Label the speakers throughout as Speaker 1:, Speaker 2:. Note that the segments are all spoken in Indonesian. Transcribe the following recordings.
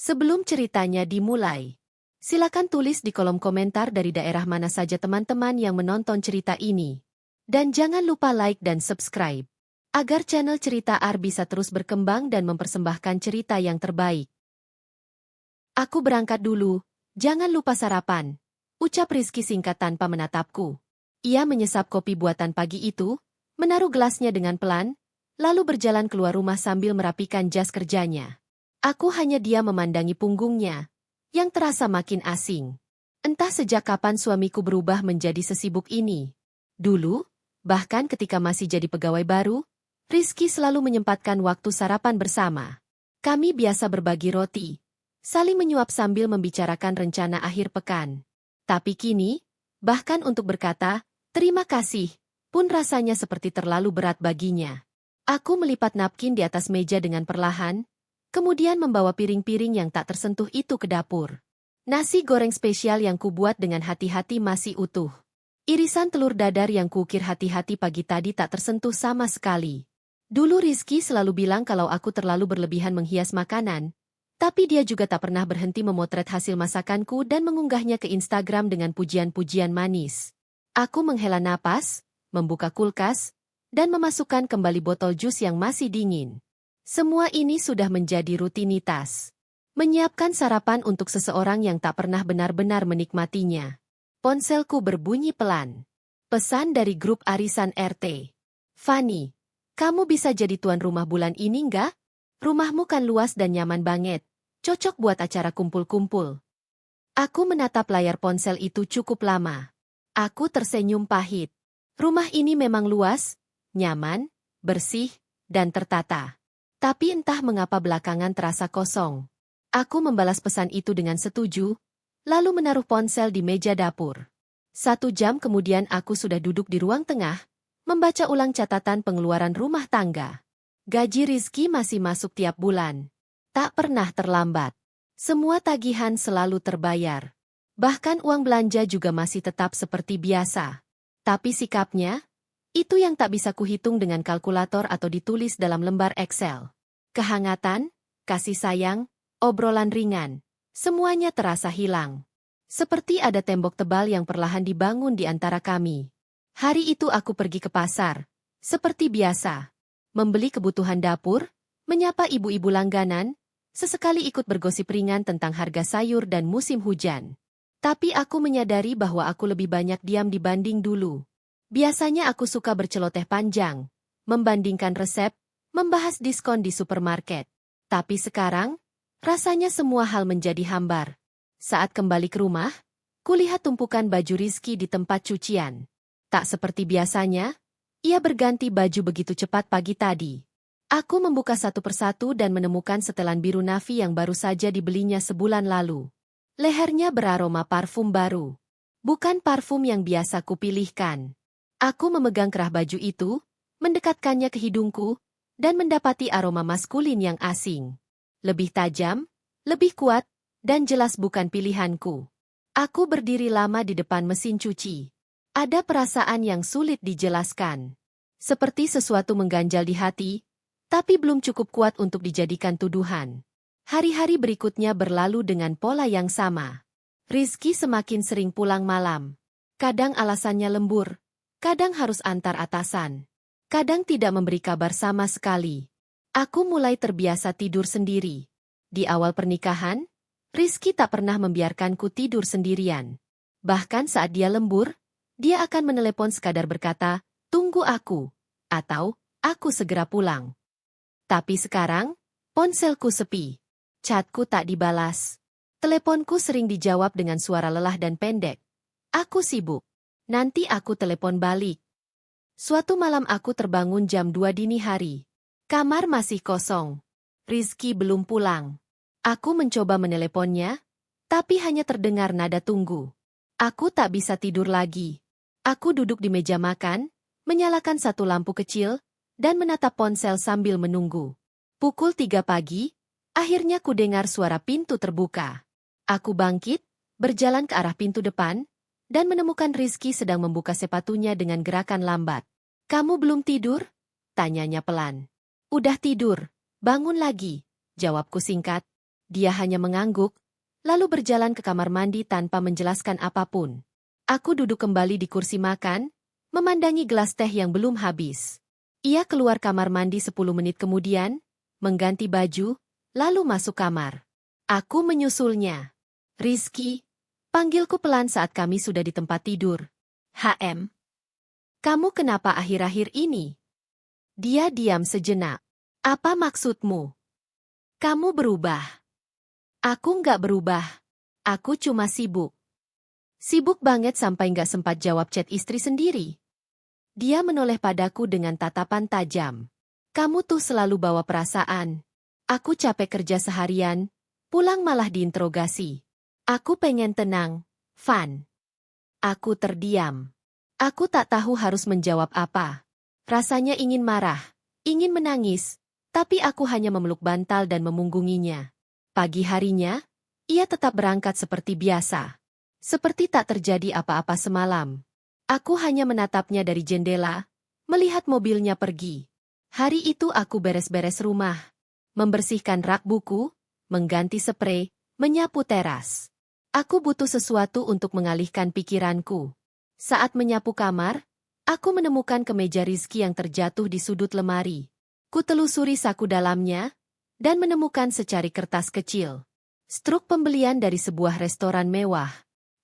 Speaker 1: Sebelum ceritanya dimulai, silakan tulis di kolom komentar dari daerah mana saja teman-teman yang menonton cerita ini. Dan jangan lupa like dan subscribe, agar channel Cerita Ar bisa terus berkembang dan mempersembahkan cerita yang terbaik. Aku berangkat dulu, jangan lupa sarapan, ucap Rizky singkat tanpa menatapku. Ia menyesap kopi buatan pagi itu, menaruh gelasnya dengan pelan, lalu berjalan keluar rumah sambil merapikan jas kerjanya. Aku hanya diam memandangi punggungnya, yang terasa makin asing. Entah sejak kapan suamiku berubah menjadi sesibuk ini. Dulu, bahkan ketika masih jadi pegawai baru, Rizky selalu menyempatkan waktu sarapan bersama. Kami biasa berbagi roti, saling menyuap sambil membicarakan rencana akhir pekan. Tapi kini, bahkan untuk berkata, terima kasih, pun rasanya seperti terlalu berat baginya. Aku melipat napkin di atas meja dengan perlahan, kemudian membawa piring-piring yang tak tersentuh itu ke dapur. Nasi goreng spesial yang kubuat dengan hati-hati masih utuh. Irisan telur dadar yang kuukir hati-hati pagi tadi tak tersentuh sama sekali. Dulu Rizky selalu bilang kalau aku terlalu berlebihan menghias makanan, tapi dia juga tak pernah berhenti memotret hasil masakanku dan mengunggahnya ke Instagram dengan pujian-pujian manis. Aku menghela napas, membuka kulkas, dan memasukkan kembali botol jus yang masih dingin. Semua ini sudah menjadi rutinitas. Menyiapkan sarapan untuk seseorang yang tak pernah benar-benar menikmatinya. Ponselku berbunyi pelan. Pesan dari grup arisan RT. Fanny, kamu bisa jadi tuan rumah bulan ini nggak? Rumahmu kan luas dan nyaman banget. Cocok buat acara kumpul-kumpul. Aku menatap layar ponsel itu cukup lama. Aku tersenyum pahit. Rumah ini memang luas, nyaman, bersih, dan tertata. Tapi entah mengapa belakangan terasa kosong. Aku membalas pesan itu dengan setuju, lalu menaruh ponsel di meja dapur. 1 jam kemudian aku sudah duduk di ruang tengah, membaca ulang catatan pengeluaran rumah tangga. Gaji Rizky masih masuk tiap bulan. Tak pernah terlambat. Semua tagihan selalu terbayar. Bahkan uang belanja juga masih tetap seperti biasa. Tapi sikapnya, itu yang tak bisa kuhitung dengan kalkulator atau ditulis dalam lembar Excel. Kehangatan, kasih sayang, obrolan ringan, semuanya terasa hilang. Seperti ada tembok tebal yang perlahan dibangun di antara kami. Hari itu aku pergi ke pasar, seperti biasa. Membeli kebutuhan dapur, menyapa ibu-ibu langganan, sesekali ikut bergosip ringan tentang harga sayur dan musim hujan. Tapi aku menyadari bahwa aku lebih banyak diam dibanding dulu. Biasanya aku suka berceloteh panjang, membandingkan resep, membahas diskon di supermarket. Tapi sekarang, rasanya semua hal menjadi hambar. Saat kembali ke rumah, kulihat tumpukan baju Rizky di tempat cucian. Tak seperti biasanya, ia berganti baju begitu cepat pagi tadi. Aku membuka satu persatu dan menemukan setelan biru navy yang baru saja dibelinya sebulan lalu. Lehernya beraroma parfum baru. Bukan parfum yang biasa kupilihkan. Aku memegang kerah baju itu, mendekatkannya ke hidungku, dan mendapati aroma maskulin yang asing. Lebih tajam, lebih kuat, dan jelas bukan pilihanku. Aku berdiri lama di depan mesin cuci. Ada perasaan yang sulit dijelaskan. Seperti sesuatu mengganjal di hati, tapi belum cukup kuat untuk dijadikan tuduhan. Hari-hari berikutnya berlalu dengan pola yang sama. Rizky semakin sering pulang malam. Kadang alasannya lembur. Kadang harus antar atasan. Kadang tidak memberi kabar sama sekali. Aku mulai terbiasa tidur sendiri. Di awal pernikahan, Rizky tak pernah membiarkanku tidur sendirian. Bahkan saat dia lembur, dia akan menelepon sekadar berkata, "Tunggu aku," atau "Aku segera pulang." Tapi sekarang, ponselku sepi. Chatku tak dibalas. Teleponku sering dijawab dengan suara lelah dan pendek. "Aku sibuk. Nanti aku telepon balik." Suatu malam aku terbangun jam 2 dini hari. Kamar masih kosong. Rizky belum pulang. Aku mencoba meneleponnya, tapi hanya terdengar nada tunggu. Aku tak bisa tidur lagi. Aku duduk di meja makan, menyalakan satu lampu kecil, dan menatap ponsel sambil menunggu. Pukul 3 pagi, akhirnya kudengar suara pintu terbuka. Aku bangkit, berjalan ke arah pintu depan, dan menemukan Rizky sedang membuka sepatunya dengan gerakan lambat. "Kamu belum tidur?" tanyanya pelan. "Udah tidur, bangun lagi," jawabku singkat. Dia hanya mengangguk, lalu berjalan ke kamar mandi tanpa menjelaskan apapun. Aku duduk kembali di kursi makan, memandangi gelas teh yang belum habis. Ia keluar kamar mandi 10 menit kemudian, mengganti baju, lalu masuk kamar. Aku menyusulnya. Rizky, panggilku pelan saat kami sudah di tempat tidur. HM. Kamu kenapa akhir-akhir ini? Dia diam sejenak. Apa maksudmu? Kamu berubah. Aku nggak berubah. Aku cuma sibuk. Sibuk banget sampai nggak sempat jawab chat istri sendiri. Dia menoleh padaku dengan tatapan tajam. Kamu tuh selalu bawa perasaan. Aku capek kerja seharian, pulang malah diinterogasi. Aku pengen tenang, Van. Aku terdiam. Aku tak tahu harus menjawab apa. Rasanya ingin marah, ingin menangis, tapi aku hanya memeluk bantal dan memunggunginya. Pagi harinya, ia tetap berangkat seperti biasa. Seperti tak terjadi apa-apa semalam. Aku hanya menatapnya dari jendela, melihat mobilnya pergi. Hari itu aku beres-beres rumah, membersihkan rak buku, mengganti sprei, menyapu teras. Aku butuh sesuatu untuk mengalihkan pikiranku. Saat menyapu kamar, aku menemukan kemeja Rizky yang terjatuh di sudut lemari. Kutelusuri saku dalamnya, dan menemukan secari kertas kecil. Struk pembelian dari sebuah restoran mewah.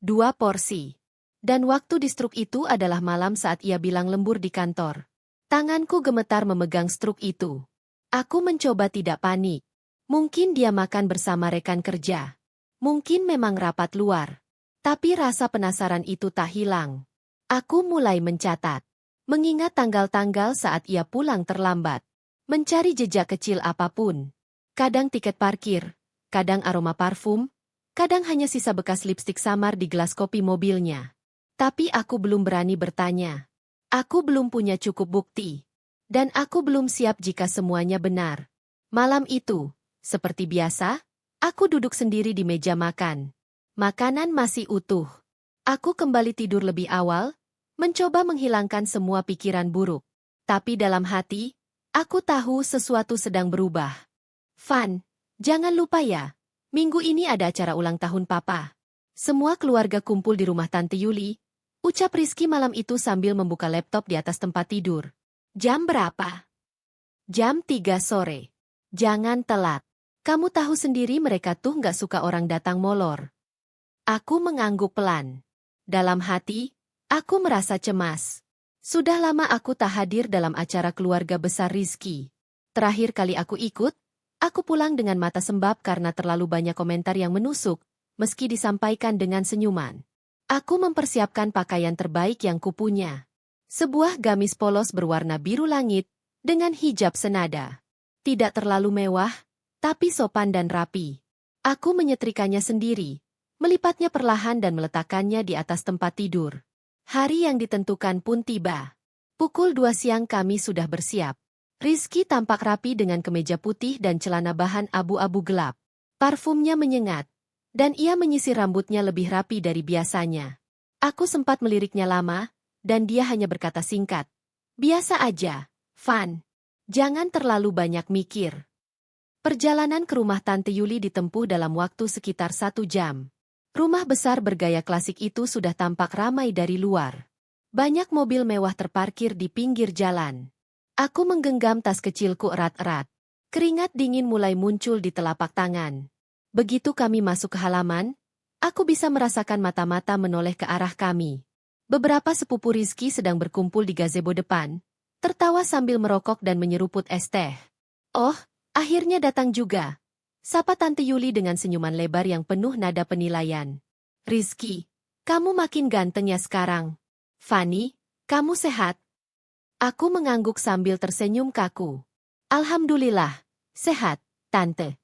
Speaker 1: 2 porsi. Dan waktu di struk itu adalah malam saat ia bilang lembur di kantor. Tanganku gemetar memegang struk itu. Aku mencoba tidak panik. Mungkin dia makan bersama rekan kerja. Mungkin memang rapat luar. Tapi rasa penasaran itu tak hilang. Aku mulai mencatat. Mengingat tanggal-tanggal saat ia pulang terlambat. Mencari jejak kecil apapun. Kadang tiket parkir, kadang aroma parfum, kadang hanya sisa bekas lipstik samar di gelas kopi mobilnya. Tapi aku belum berani bertanya. Aku belum punya cukup bukti. Dan aku belum siap jika semuanya benar. Malam itu, seperti biasa, aku duduk sendiri di meja makan. Makanan masih utuh. Aku kembali tidur lebih awal, mencoba menghilangkan semua pikiran buruk. Tapi dalam hati, aku tahu sesuatu sedang berubah. Van, jangan lupa ya, minggu ini ada acara ulang tahun Papa. Semua keluarga kumpul di rumah Tante Yuli, ucap Rizky malam itu sambil membuka laptop di atas tempat tidur. Jam berapa? Jam 3 sore. Jangan telat. Kamu tahu sendiri mereka tuh nggak suka orang datang molor. Aku mengangguk pelan. Dalam hati, aku merasa cemas. Sudah lama aku tak hadir dalam acara keluarga besar Rizky. Terakhir kali aku ikut, aku pulang dengan mata sembab karena terlalu banyak komentar yang menusuk, meski disampaikan dengan senyuman. Aku mempersiapkan pakaian terbaik yang kupunya. Sebuah gamis polos berwarna biru langit, dengan hijab senada. Tidak terlalu mewah, tapi sopan dan rapi. Aku menyetrikanya sendiri, melipatnya perlahan dan meletakkannya di atas tempat tidur. Hari yang ditentukan pun tiba. Pukul 2 siang kami sudah bersiap. Rizky tampak rapi dengan kemeja putih dan celana bahan abu-abu gelap. Parfumnya menyengat, dan ia menyisir rambutnya lebih rapi dari biasanya. Aku sempat meliriknya lama, dan dia hanya berkata singkat. Biasa aja, Van. Jangan terlalu banyak mikir. Perjalanan ke rumah Tante Yuli ditempuh dalam waktu sekitar 1 jam. Rumah besar bergaya klasik itu sudah tampak ramai dari luar. Banyak mobil mewah terparkir di pinggir jalan. Aku menggenggam tas kecilku erat-erat. Keringat dingin mulai muncul di telapak tangan. Begitu kami masuk ke halaman, aku bisa merasakan mata-mata menoleh ke arah kami. Beberapa sepupu Rizky sedang berkumpul di gazebo depan, tertawa sambil merokok dan menyeruput es teh. Oh, akhirnya datang juga. Sapa Tante Yuli dengan senyuman lebar yang penuh nada penilaian. Rizky, kamu makin ganteng ya sekarang. Fanny, kamu sehat? Aku mengangguk sambil tersenyum kaku. Alhamdulillah, sehat, Tante.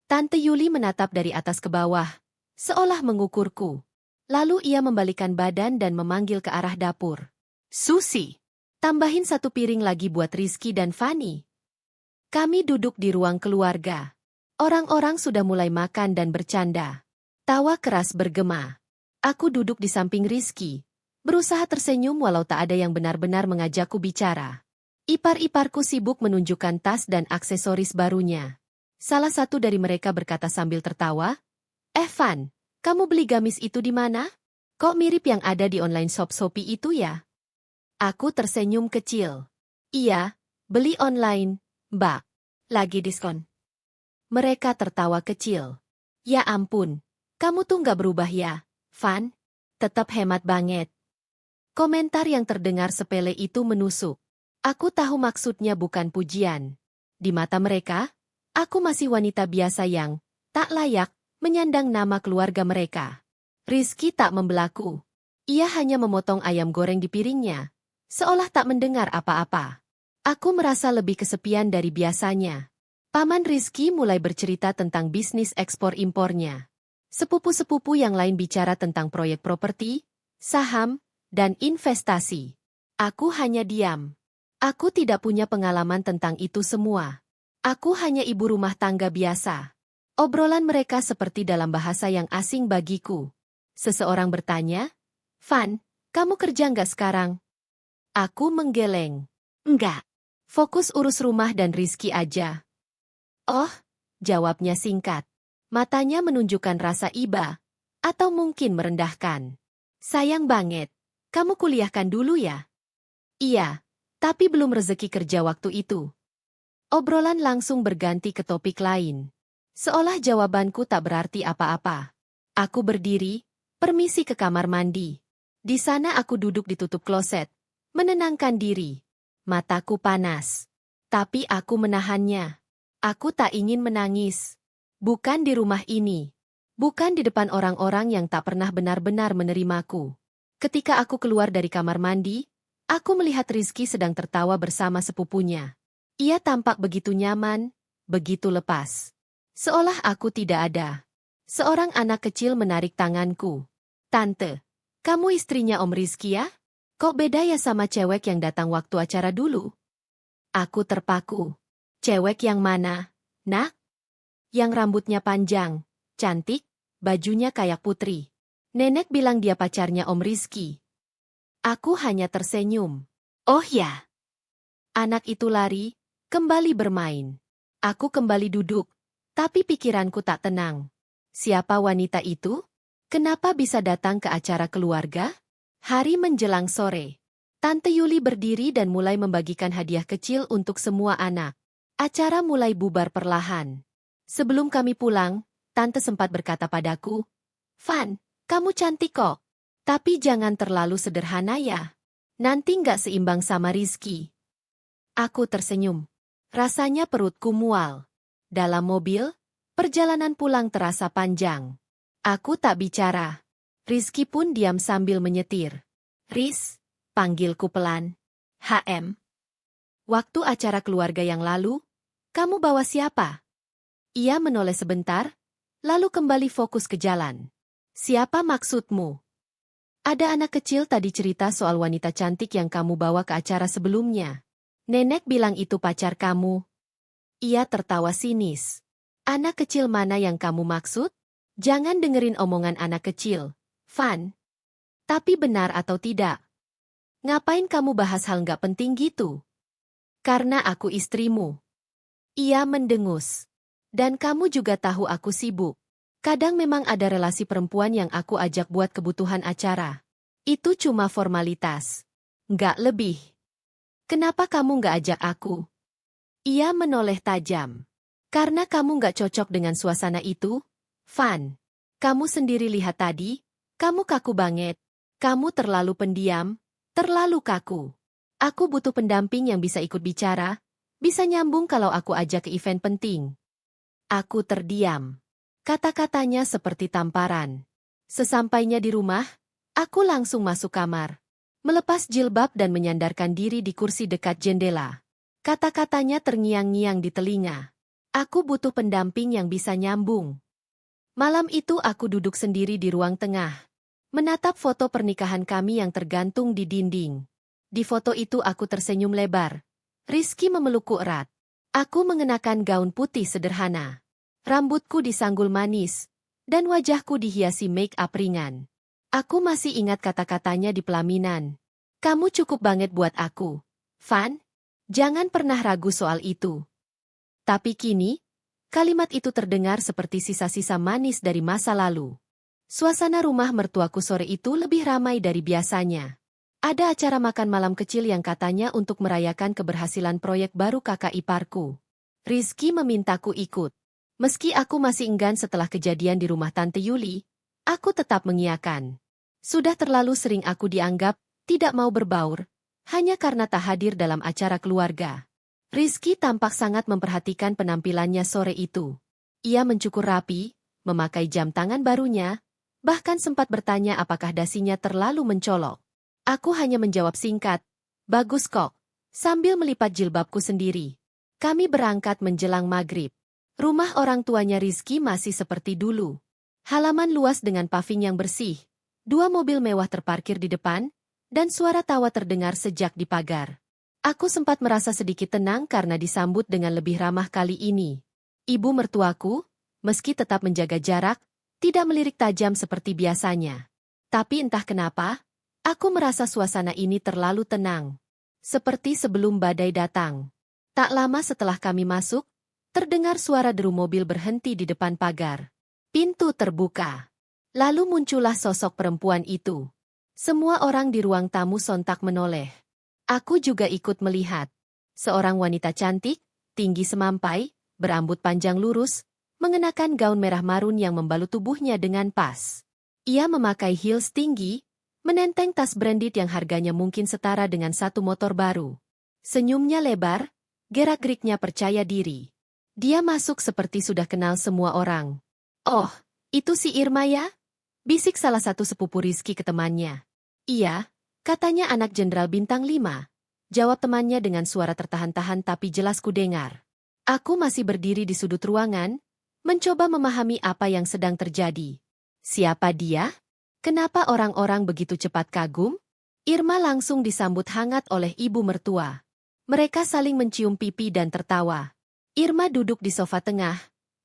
Speaker 1: Tante Yuli menatap dari atas ke bawah, seolah mengukurku. Lalu ia membalikan badan dan memanggil ke arah dapur. Susi, tambahin 1 piring lagi buat Rizky dan Fanny. Kami duduk di ruang keluarga. Orang-orang sudah mulai makan dan bercanda. Tawa keras bergema. Aku duduk di samping Rizky, berusaha tersenyum walau tak ada yang benar-benar mengajakku bicara. Ipar-iparku sibuk menunjukkan tas dan aksesoris barunya. Salah satu dari mereka berkata sambil tertawa, Van, kamu beli gamis itu di mana? Kok mirip yang ada di online shop Shopee itu ya? Aku tersenyum kecil. Iya, beli online, Mbak. Lagi diskon. Mereka tertawa kecil. Ya ampun, kamu tuh nggak berubah ya, Van? Tetap hemat banget. Komentar yang terdengar sepele itu menusuk. Aku tahu maksudnya bukan pujian. Di mata mereka, aku masih wanita biasa yang tak layak menyandang nama keluarga mereka. Rizky tak membelaku. Ia hanya memotong ayam goreng di piringnya, seolah tak mendengar apa-apa. Aku merasa lebih kesepian dari biasanya. Paman Rizky mulai bercerita tentang bisnis ekspor-impornya. Sepupu-sepupu yang lain bicara tentang proyek properti, saham, dan investasi. Aku hanya diam. Aku tidak punya pengalaman tentang itu semua. Aku hanya ibu rumah tangga biasa. Obrolan mereka seperti dalam bahasa yang asing bagiku. Seseorang bertanya, Van, kamu kerja nggak sekarang? Aku menggeleng. Enggak. Fokus urus rumah dan Rizky aja. Oh, jawabnya singkat. Matanya menunjukkan rasa iba, atau mungkin merendahkan. Sayang banget, kamu kuliahkan dulu ya? Iya, tapi belum rezeki kerja waktu itu. Obrolan langsung berganti ke topik lain. Seolah jawabanku tak berarti apa-apa. Aku berdiri, permisi ke kamar mandi. Di sana aku duduk di tutup kloset, menenangkan diri. Mataku panas. Tapi aku menahannya. Aku tak ingin menangis. Bukan di rumah ini. Bukan di depan orang-orang yang tak pernah benar-benar menerimaku. Ketika aku keluar dari kamar mandi, aku melihat Rizky sedang tertawa bersama sepupunya. Ia tampak begitu nyaman, begitu lepas. Seolah aku tidak ada. Seorang anak kecil menarik tanganku. Tante, kamu istrinya Om Rizky ya? Kok beda ya sama cewek yang datang waktu acara dulu? Aku terpaku. Cewek yang mana, nak? Yang rambutnya panjang, cantik, bajunya kayak putri. Nenek bilang dia pacarnya Om Rizky. Aku hanya tersenyum. Oh ya. Anak itu lari, kembali bermain. Aku kembali duduk, tapi pikiranku tak tenang. Siapa wanita itu? Kenapa bisa datang ke acara keluarga? Hari menjelang sore. Tante Yuli berdiri dan mulai membagikan hadiah kecil untuk semua anak. Acara mulai bubar perlahan. Sebelum kami pulang, Tante sempat berkata padaku, Van, kamu cantik kok. Tapi jangan terlalu sederhana ya. Nanti nggak seimbang sama Rizky. Aku tersenyum. Rasanya perutku mual. Dalam mobil, perjalanan pulang terasa panjang. Aku tak bicara. Rizky pun diam sambil menyetir. Riz, panggilku pelan. HM. Waktu acara keluarga yang lalu, kamu bawa siapa? Ia menoleh sebentar, lalu kembali fokus ke jalan. Siapa maksudmu? Ada anak kecil tadi cerita soal wanita cantik yang kamu bawa ke acara sebelumnya. Nenek bilang itu pacar kamu. Ia tertawa sinis. Anak kecil mana yang kamu maksud? Jangan dengerin omongan anak kecil, Van. Tapi benar atau tidak? Ngapain kamu bahas hal nggak penting gitu? Karena aku istrimu. Ia mendengus. Dan kamu juga tahu aku sibuk. Kadang memang ada relasi perempuan yang aku ajak buat kebutuhan acara. Itu cuma formalitas. Nggak lebih. Kenapa kamu nggak ajak aku? Ia menoleh tajam. Karena kamu nggak cocok dengan suasana itu, Van. Kamu sendiri lihat tadi, kamu kaku banget. Kamu terlalu pendiam, terlalu kaku. Aku butuh pendamping yang bisa ikut bicara, bisa nyambung kalau aku ajak ke event penting. Aku terdiam. Kata-katanya seperti tamparan. Sesampainya di rumah, aku langsung masuk kamar. Melepas jilbab dan menyandarkan diri di kursi dekat jendela. Kata-katanya terngiang-ngiang di telinga. Aku butuh pendamping yang bisa nyambung. Malam itu aku duduk sendiri di ruang tengah. Menatap foto pernikahan kami yang tergantung di dinding. Di foto itu aku tersenyum lebar. Rizky memelukku erat. Aku mengenakan gaun putih sederhana. Rambutku disanggul manis, dan wajahku dihiasi make-up ringan. Aku masih ingat kata-katanya di pelaminan. Kamu cukup banget buat aku, Van. Jangan pernah ragu soal itu. Tapi kini, Kalimat itu terdengar seperti sisa-sisa manis dari masa lalu. Suasana rumah mertuaku sore itu lebih ramai dari biasanya. Ada acara makan malam kecil yang katanya untuk merayakan keberhasilan proyek baru kakak iparku. Rizky memintaku ikut. Meski aku masih enggan setelah kejadian di rumah Tante Yuli, aku tetap mengiyakan. Sudah terlalu sering aku dianggap tidak mau berbaur, hanya karena tak hadir dalam acara keluarga. Rizky tampak sangat memperhatikan penampilannya sore itu. Ia mencukur rapi, memakai jam tangan barunya, bahkan sempat bertanya apakah dasinya terlalu mencolok. Aku hanya menjawab singkat, "Bagus kok," sambil melipat jilbabku sendiri. Kami berangkat menjelang maghrib. Rumah orang tuanya Rizky masih seperti dulu. Halaman luas dengan paving yang bersih, 2 mobil mewah terparkir di depan, dan suara tawa terdengar sejak di pagar. Aku sempat merasa sedikit tenang karena disambut dengan lebih ramah kali ini. Ibu mertuaku, meski tetap menjaga jarak, tidak melirik tajam seperti biasanya. Tapi entah kenapa, aku merasa suasana ini terlalu tenang. Seperti sebelum badai datang. Tak lama setelah kami masuk, terdengar suara deru mobil berhenti di depan pagar. Pintu terbuka. Lalu muncullah sosok perempuan itu. Semua orang di ruang tamu sontak menoleh. Aku juga ikut melihat. Seorang wanita cantik, tinggi semampai, berambut panjang lurus, mengenakan gaun merah marun yang membalut tubuhnya dengan pas. Ia memakai heels tinggi, menenteng tas branded yang harganya mungkin setara dengan satu motor baru. Senyumnya lebar, gerak-geriknya percaya diri. Dia masuk seperti sudah kenal semua orang. "Oh, itu si Irma ya?" bisik salah satu sepupu Rizky ke temannya. "Iya," katanya anak Jenderal Bintang 5. Jawab temannya dengan suara tertahan-tahan tapi jelas kudengar. Aku masih berdiri di sudut ruangan, mencoba memahami apa yang sedang terjadi. Siapa dia? Kenapa orang-orang begitu cepat kagum? Irma langsung disambut hangat oleh ibu mertua. Mereka saling mencium pipi dan tertawa. Irma duduk di sofa tengah,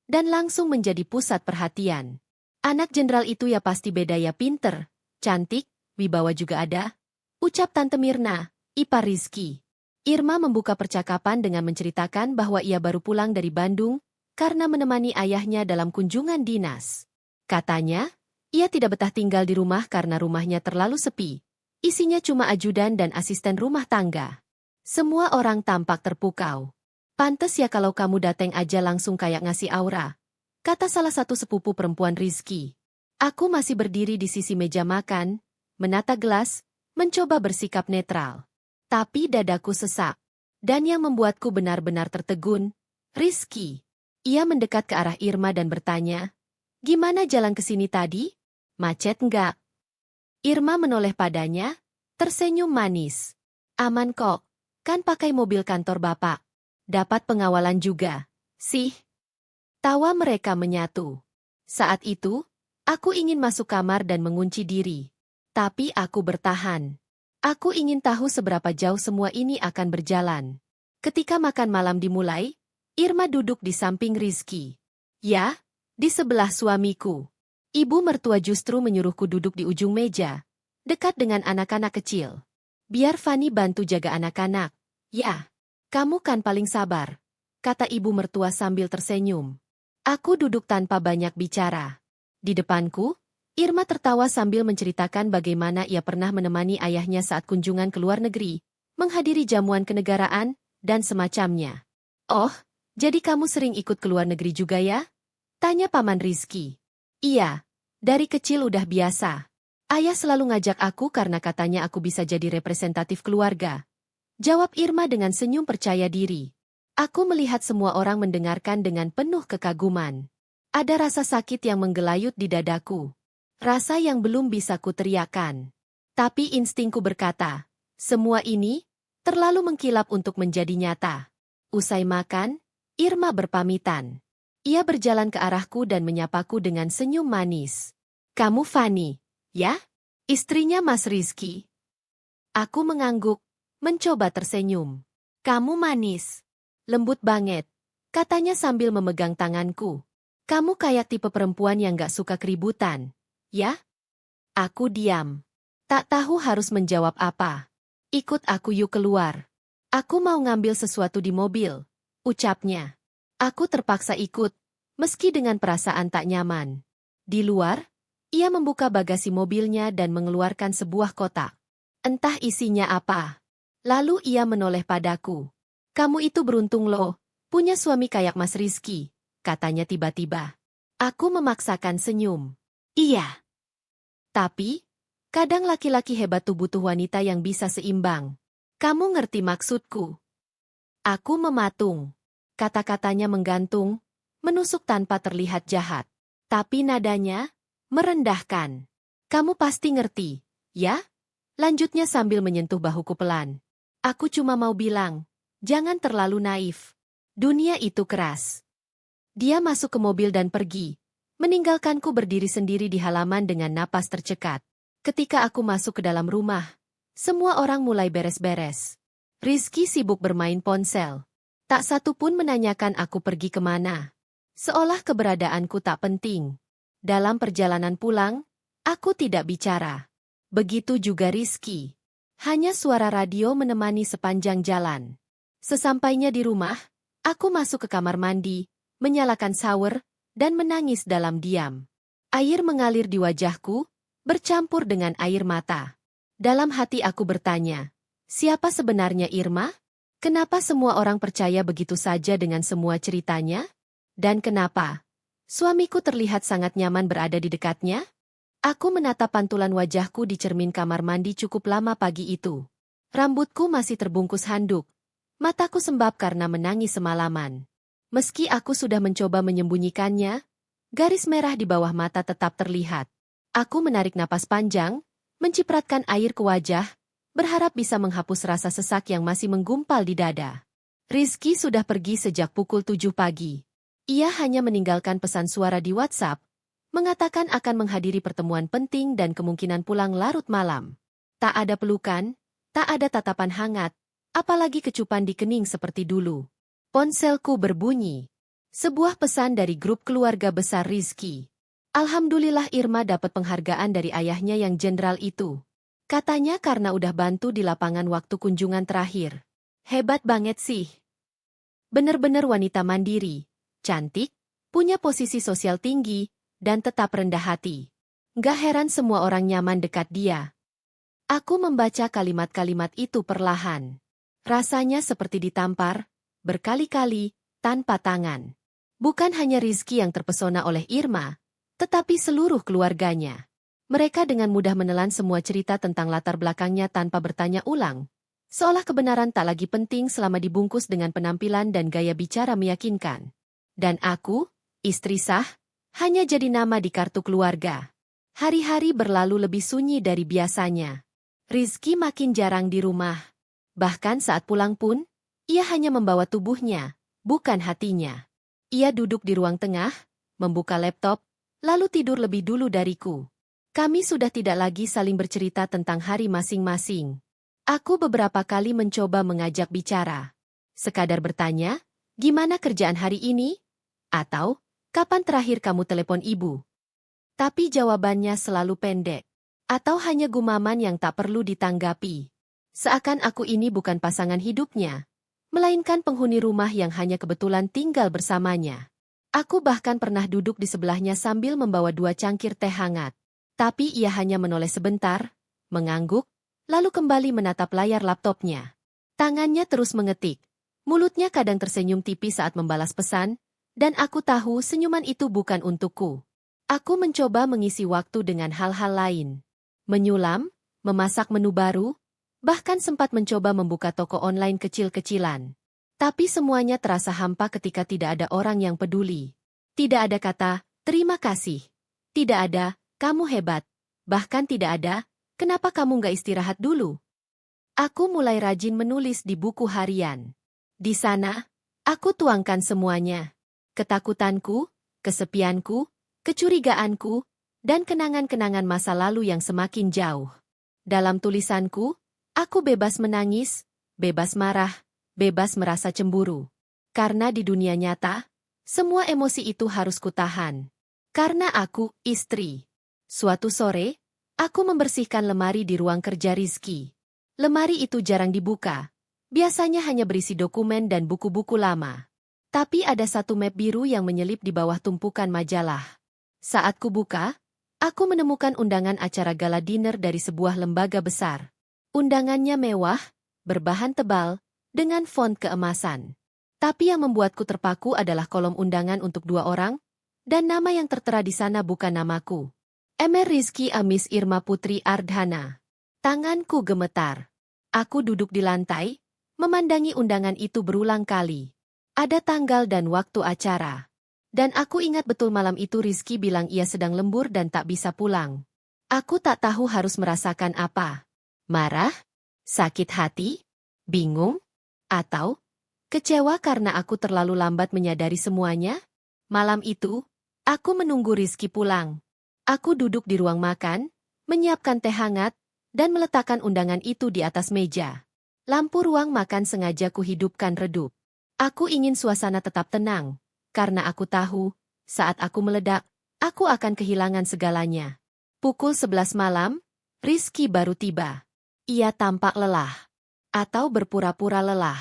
Speaker 1: dan langsung menjadi pusat perhatian. Anak jenderal itu ya pasti beda ya, pinter, cantik, wibawa juga ada. Ucap Tante Mirna, ipar Rizky. Irma membuka percakapan dengan menceritakan bahwa ia baru pulang dari Bandung, karena menemani ayahnya dalam kunjungan dinas. Katanya, ia tidak betah tinggal di rumah karena rumahnya terlalu sepi. Isinya cuma ajudan dan asisten rumah tangga. Semua orang tampak terpukau. "Pantes ya kalau kamu dateng aja langsung kayak ngasih aura," kata salah satu sepupu perempuan Rizky. Aku masih berdiri di sisi meja makan, menata gelas, mencoba bersikap netral. Tapi dadaku sesak. Dan yang membuatku benar-benar tertegun, Rizky. Ia mendekat ke arah Irma dan bertanya, "Gimana jalan ke sini tadi? Macet nggak?" Irma menoleh padanya, tersenyum manis. "Aman kok, kan pakai mobil kantor bapak. Dapat pengawalan juga, sih." Tawa mereka menyatu. Saat itu, aku ingin masuk kamar dan mengunci diri. Tapi aku bertahan. Aku ingin tahu seberapa jauh semua ini akan berjalan. Ketika makan malam dimulai, Irma duduk di samping Rizky. Ya, di sebelah suamiku. Ibu mertua justru menyuruhku duduk di ujung meja, dekat dengan anak-anak kecil. "Biar Fani bantu jaga anak-anak." "Ya, kamu kan paling sabar," kata ibu mertua sambil tersenyum. Aku duduk tanpa banyak bicara. Di depanku, Irma tertawa sambil menceritakan bagaimana ia pernah menemani ayahnya saat kunjungan ke luar negeri, menghadiri jamuan kenegaraan, dan semacamnya. "Oh, jadi kamu sering ikut ke luar negeri juga ya?" tanya Paman Rizky. "Iya, dari kecil udah biasa. Ayah selalu ngajak aku karena katanya aku bisa jadi representatif keluarga." Jawab Irma dengan senyum percaya diri. Aku melihat semua orang mendengarkan dengan penuh kekaguman. Ada rasa sakit yang menggelayut di dadaku. Rasa yang belum bisa kuteriakkan. Tapi instingku berkata, semua ini terlalu mengkilap untuk menjadi nyata. Usai makan, Irma berpamitan. Ia berjalan ke arahku dan menyapaku dengan senyum manis. "Kamu Fani, ya? Istrinya Mas Rizky?" Aku mengangguk, mencoba tersenyum. "Kamu manis. Lembut banget," katanya sambil memegang tanganku. "Kamu kayak tipe perempuan yang gak suka keributan, ya?" Aku diam. Tak tahu harus menjawab apa. "Ikut aku yuk keluar. Aku mau ngambil sesuatu di mobil," ucapnya. Aku terpaksa ikut, meski dengan perasaan tak nyaman. Di luar, ia membuka bagasi mobilnya dan mengeluarkan sebuah kotak. Entah isinya apa. Lalu ia menoleh padaku. Kamu itu beruntung loh, punya suami kayak Mas Rizky, katanya tiba-tiba. Aku memaksakan senyum. Iya. Tapi, kadang laki-laki hebat tuh butuh wanita yang bisa seimbang. Kamu ngerti maksudku? Aku mematung. Kata-katanya menggantung, menusuk tanpa terlihat jahat. Tapi nadanya, merendahkan. Kamu pasti ngerti, ya? Lanjutnya sambil menyentuh bahuku pelan. Aku cuma mau bilang, jangan terlalu naif. Dunia itu keras. Dia masuk ke mobil dan pergi, meninggalkanku berdiri sendiri di halaman dengan napas tercekat. Ketika aku masuk ke dalam rumah, semua orang mulai beres-beres. Rizky sibuk bermain ponsel. Tak satu pun menanyakan aku pergi kemana. Seolah keberadaanku tak penting. Dalam perjalanan pulang, aku tidak bicara. Begitu juga Rizky. Hanya suara radio menemani sepanjang jalan. Sesampainya di rumah, aku masuk ke kamar mandi, menyalakan shower, dan menangis dalam diam. Air mengalir di wajahku, bercampur dengan air mata. Dalam hati aku bertanya, siapa sebenarnya Irma? Kenapa semua orang percaya begitu saja dengan semua ceritanya? Dan kenapa suamiku terlihat sangat nyaman berada di dekatnya? Aku menatap pantulan wajahku di cermin kamar mandi cukup lama pagi itu. Rambutku masih terbungkus handuk. Mataku sembab karena menangis semalaman. Meski aku sudah mencoba menyembunyikannya, garis merah di bawah mata tetap terlihat. Aku menarik napas panjang, mencipratkan air ke wajah, berharap bisa menghapus rasa sesak yang masih menggumpal di dada. Rizky sudah pergi sejak pukul 7 pagi. Ia hanya meninggalkan pesan suara di WhatsApp, mengatakan akan menghadiri pertemuan penting dan kemungkinan pulang larut malam. Tak ada pelukan, tak ada tatapan hangat, apalagi kecupan di kening seperti dulu. Ponselku berbunyi. Sebuah pesan dari grup keluarga besar Rizky. Alhamdulillah Irma dapat penghargaan dari ayahnya yang jenderal itu. Katanya karena udah bantu di lapangan waktu kunjungan terakhir. Hebat banget sih. Bener-bener wanita mandiri, cantik, punya posisi sosial tinggi, dan tetap rendah hati. Gak heran semua orang nyaman dekat dia. Aku membaca kalimat-kalimat itu perlahan. Rasanya seperti ditampar, berkali-kali, tanpa tangan. Bukan hanya Rizky yang terpesona oleh Irma, tetapi seluruh keluarganya. Mereka dengan mudah menelan semua cerita tentang latar belakangnya tanpa bertanya ulang. Seolah kebenaran tak lagi penting selama dibungkus dengan penampilan dan gaya bicara meyakinkan. Dan aku, istri sah, hanya jadi nama di kartu keluarga. Hari-hari berlalu lebih sunyi dari biasanya. Rizky makin jarang di rumah. Bahkan saat pulang pun, ia hanya membawa tubuhnya, bukan hatinya. Ia duduk di ruang tengah, membuka laptop, lalu tidur lebih dulu dariku. Kami sudah tidak lagi saling bercerita tentang hari masing-masing. Aku beberapa kali mencoba mengajak bicara. Sekadar bertanya, gimana kerjaan hari ini? Atau, kapan terakhir kamu telepon ibu? Tapi jawabannya selalu pendek. Atau hanya gumaman yang tak perlu ditanggapi. Seakan aku ini bukan pasangan hidupnya, melainkan penghuni rumah yang hanya kebetulan tinggal bersamanya. Aku bahkan pernah duduk di sebelahnya sambil membawa 2 cangkir teh hangat. Tapi ia hanya menoleh sebentar, mengangguk, lalu kembali menatap layar laptopnya. Tangannya terus mengetik. Mulutnya kadang tersenyum tipis saat membalas pesan, dan aku tahu senyuman itu bukan untukku. Aku mencoba mengisi waktu dengan hal-hal lain. Menyulam, memasak menu baru, bahkan sempat mencoba membuka toko online kecil-kecilan. Tapi semuanya terasa hampa ketika tidak ada orang yang peduli. Tidak ada kata, terima kasih. Tidak ada, kamu hebat. Bahkan tidak ada, kenapa kamu nggak istirahat dulu? Aku mulai rajin menulis di buku harian. Di sana, aku tuangkan semuanya. Ketakutanku, kesepianku, kecurigaanku, dan kenangan-kenangan masa lalu yang semakin jauh. Dalam tulisanku, aku bebas menangis, bebas marah, bebas merasa cemburu. Karena di dunia nyata, semua emosi itu harus kutahan. Karena aku, istri. Suatu sore, aku membersihkan lemari di ruang kerja Rizky. Lemari itu jarang dibuka. Biasanya hanya berisi dokumen dan buku-buku lama. Tapi ada satu map biru yang menyelip di bawah tumpukan majalah. Saat kubuka, aku menemukan undangan acara gala dinner dari sebuah lembaga besar. Undangannya mewah, berbahan tebal, dengan font keemasan. Tapi yang membuatku terpaku adalah kolom undangan untuk 2 orang, dan nama yang tertera di sana bukan namaku. Emer Rizky Amis Irma Putri Ardhana. Tanganku gemetar. Aku duduk di lantai, memandangi undangan itu berulang kali. Ada tanggal dan waktu acara. Dan aku ingat betul malam itu Rizky bilang ia sedang lembur dan tak bisa pulang. Aku tak tahu harus merasakan apa. Marah? Sakit hati? Bingung? Atau kecewa karena aku terlalu lambat menyadari semuanya? Malam itu, aku menunggu Rizky pulang. Aku duduk di ruang makan, menyiapkan teh hangat, dan meletakkan undangan itu di atas meja. Lampu ruang makan sengaja kuhidupkan redup. Aku ingin suasana tetap tenang, karena aku tahu, saat aku meledak, aku akan kehilangan segalanya. Pukul 11 malam, Rizky baru tiba. Ia tampak lelah. Atau berpura-pura lelah.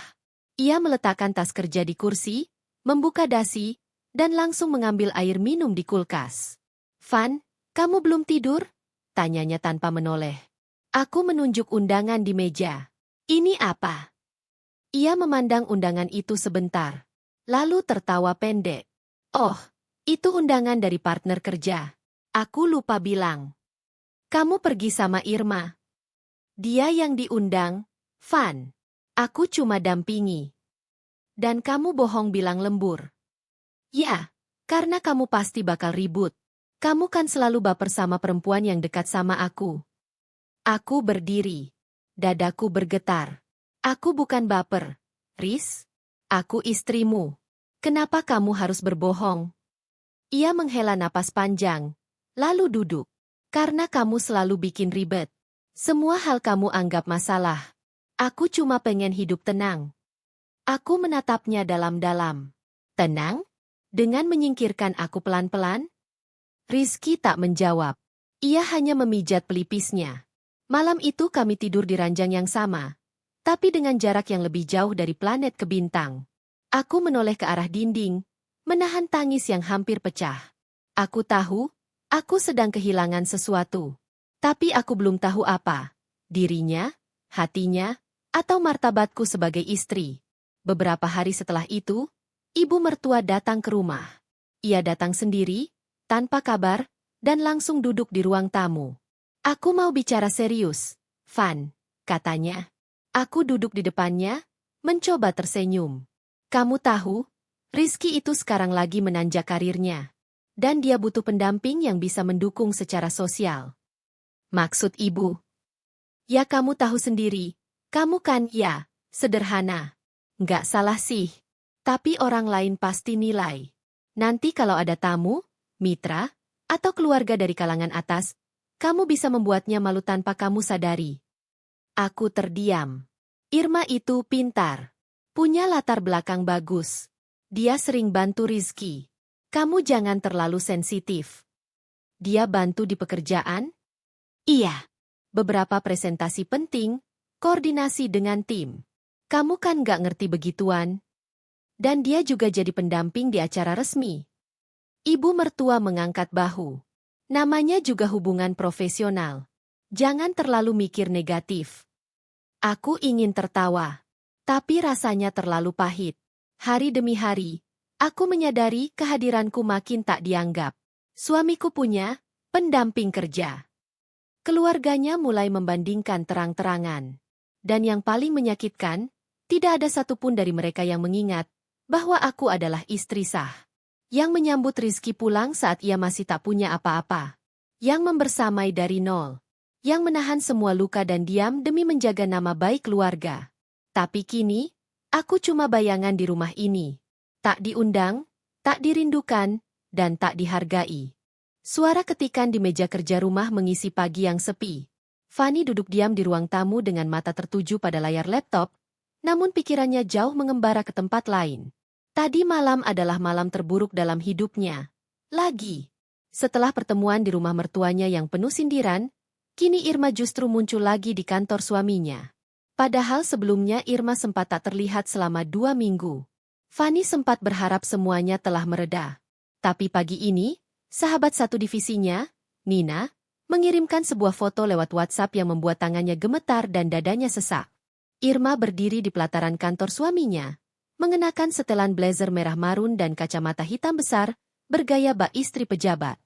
Speaker 1: Ia meletakkan tas kerja di kursi, membuka dasi, dan langsung mengambil air minum di kulkas. "Van, kamu belum tidur?" tanyanya tanpa menoleh. Aku menunjuk undangan di meja. "Ini apa?" Ia memandang undangan itu sebentar. Lalu tertawa pendek. "Oh, itu undangan dari partner kerja. Aku lupa bilang. Kamu pergi sama Irma. Dia yang diundang, Van. Aku cuma dampingi. Dan kamu bohong bilang lembur." "Ya, karena kamu pasti bakal ribut. Kamu kan selalu baper sama perempuan yang dekat sama aku." Aku berdiri. Dadaku bergetar. "Aku bukan baper, Riz. Aku istrimu. Kenapa kamu harus berbohong?" Ia menghela napas panjang, lalu duduk. "Karena kamu selalu bikin ribet. Semua hal kamu anggap masalah. Aku cuma pengen hidup tenang." Aku menatapnya dalam-dalam. "Tenang?" Dengan menyingkirkan aku pelan-pelan. Rizky tak menjawab. Ia hanya memijat pelipisnya. Malam itu kami tidur di ranjang yang sama, tapi dengan jarak yang lebih jauh dari planet ke bintang. Aku menoleh ke arah dinding, menahan tangis yang hampir pecah. Aku tahu, aku sedang kehilangan sesuatu. Tapi aku belum tahu apa. Dirinya, hatinya, atau martabatku sebagai istri. Beberapa hari setelah itu, ibu mertua datang ke rumah. Ia datang sendiri, tanpa kabar, dan langsung duduk di ruang tamu. "Aku mau bicara serius, Van," katanya. Aku duduk di depannya, mencoba tersenyum. "Kamu tahu, Rizky itu sekarang lagi menanjak karirnya. Dan dia butuh pendamping yang bisa mendukung secara sosial." "Maksud ibu?" "Ya kamu tahu sendiri, kamu kan, ya, sederhana. Nggak salah sih. Tapi orang lain pasti nilai. Nanti kalau ada tamu, mitra, atau keluarga dari kalangan atas, kamu bisa membuatnya malu tanpa kamu sadari." Aku terdiam. Irma itu pintar. Punya latar belakang bagus. Dia sering bantu Rizky. Kamu jangan terlalu sensitif. Dia bantu di pekerjaan? Iya. Beberapa presentasi penting, koordinasi dengan tim. Kamu kan nggak ngerti begituan. Dan dia juga jadi pendamping di acara resmi. Ibu mertua mengangkat bahu. Namanya juga hubungan profesional. Jangan terlalu mikir negatif. Aku ingin tertawa. Tapi rasanya terlalu pahit. Hari demi hari, aku menyadari kehadiranku makin tak dianggap. Suamiku punya pendamping kerja. Keluarganya mulai membandingkan terang-terangan. Dan yang paling menyakitkan, tidak ada satupun dari mereka yang mengingat bahwa aku adalah istri sah. Yang menyambut Rizky pulang saat ia masih tak punya apa-apa. Yang membersamai dari nol. Yang menahan semua luka dan diam demi menjaga nama baik keluarga. Tapi kini, aku cuma bayangan di rumah ini. Tak diundang, tak dirindukan, dan tak dihargai. Suara ketikan di meja kerja rumah mengisi pagi yang sepi. Fanny duduk diam di ruang tamu dengan mata tertuju pada layar laptop, namun pikirannya jauh mengembara ke tempat lain. Tadi malam adalah malam terburuk dalam hidupnya. Lagi. Setelah pertemuan di rumah mertuanya yang penuh sindiran, kini Irma justru muncul lagi di kantor suaminya. Padahal sebelumnya Irma sempat tak terlihat selama 2 minggu. Fanny sempat berharap semuanya telah mereda. Tapi pagi ini, sahabat satu divisinya, Nina, mengirimkan sebuah foto lewat WhatsApp yang membuat tangannya gemetar dan dadanya sesak. Irma berdiri di pelataran kantor suaminya, mengenakan setelan blazer merah marun dan kacamata hitam besar, bergaya bak istri pejabat.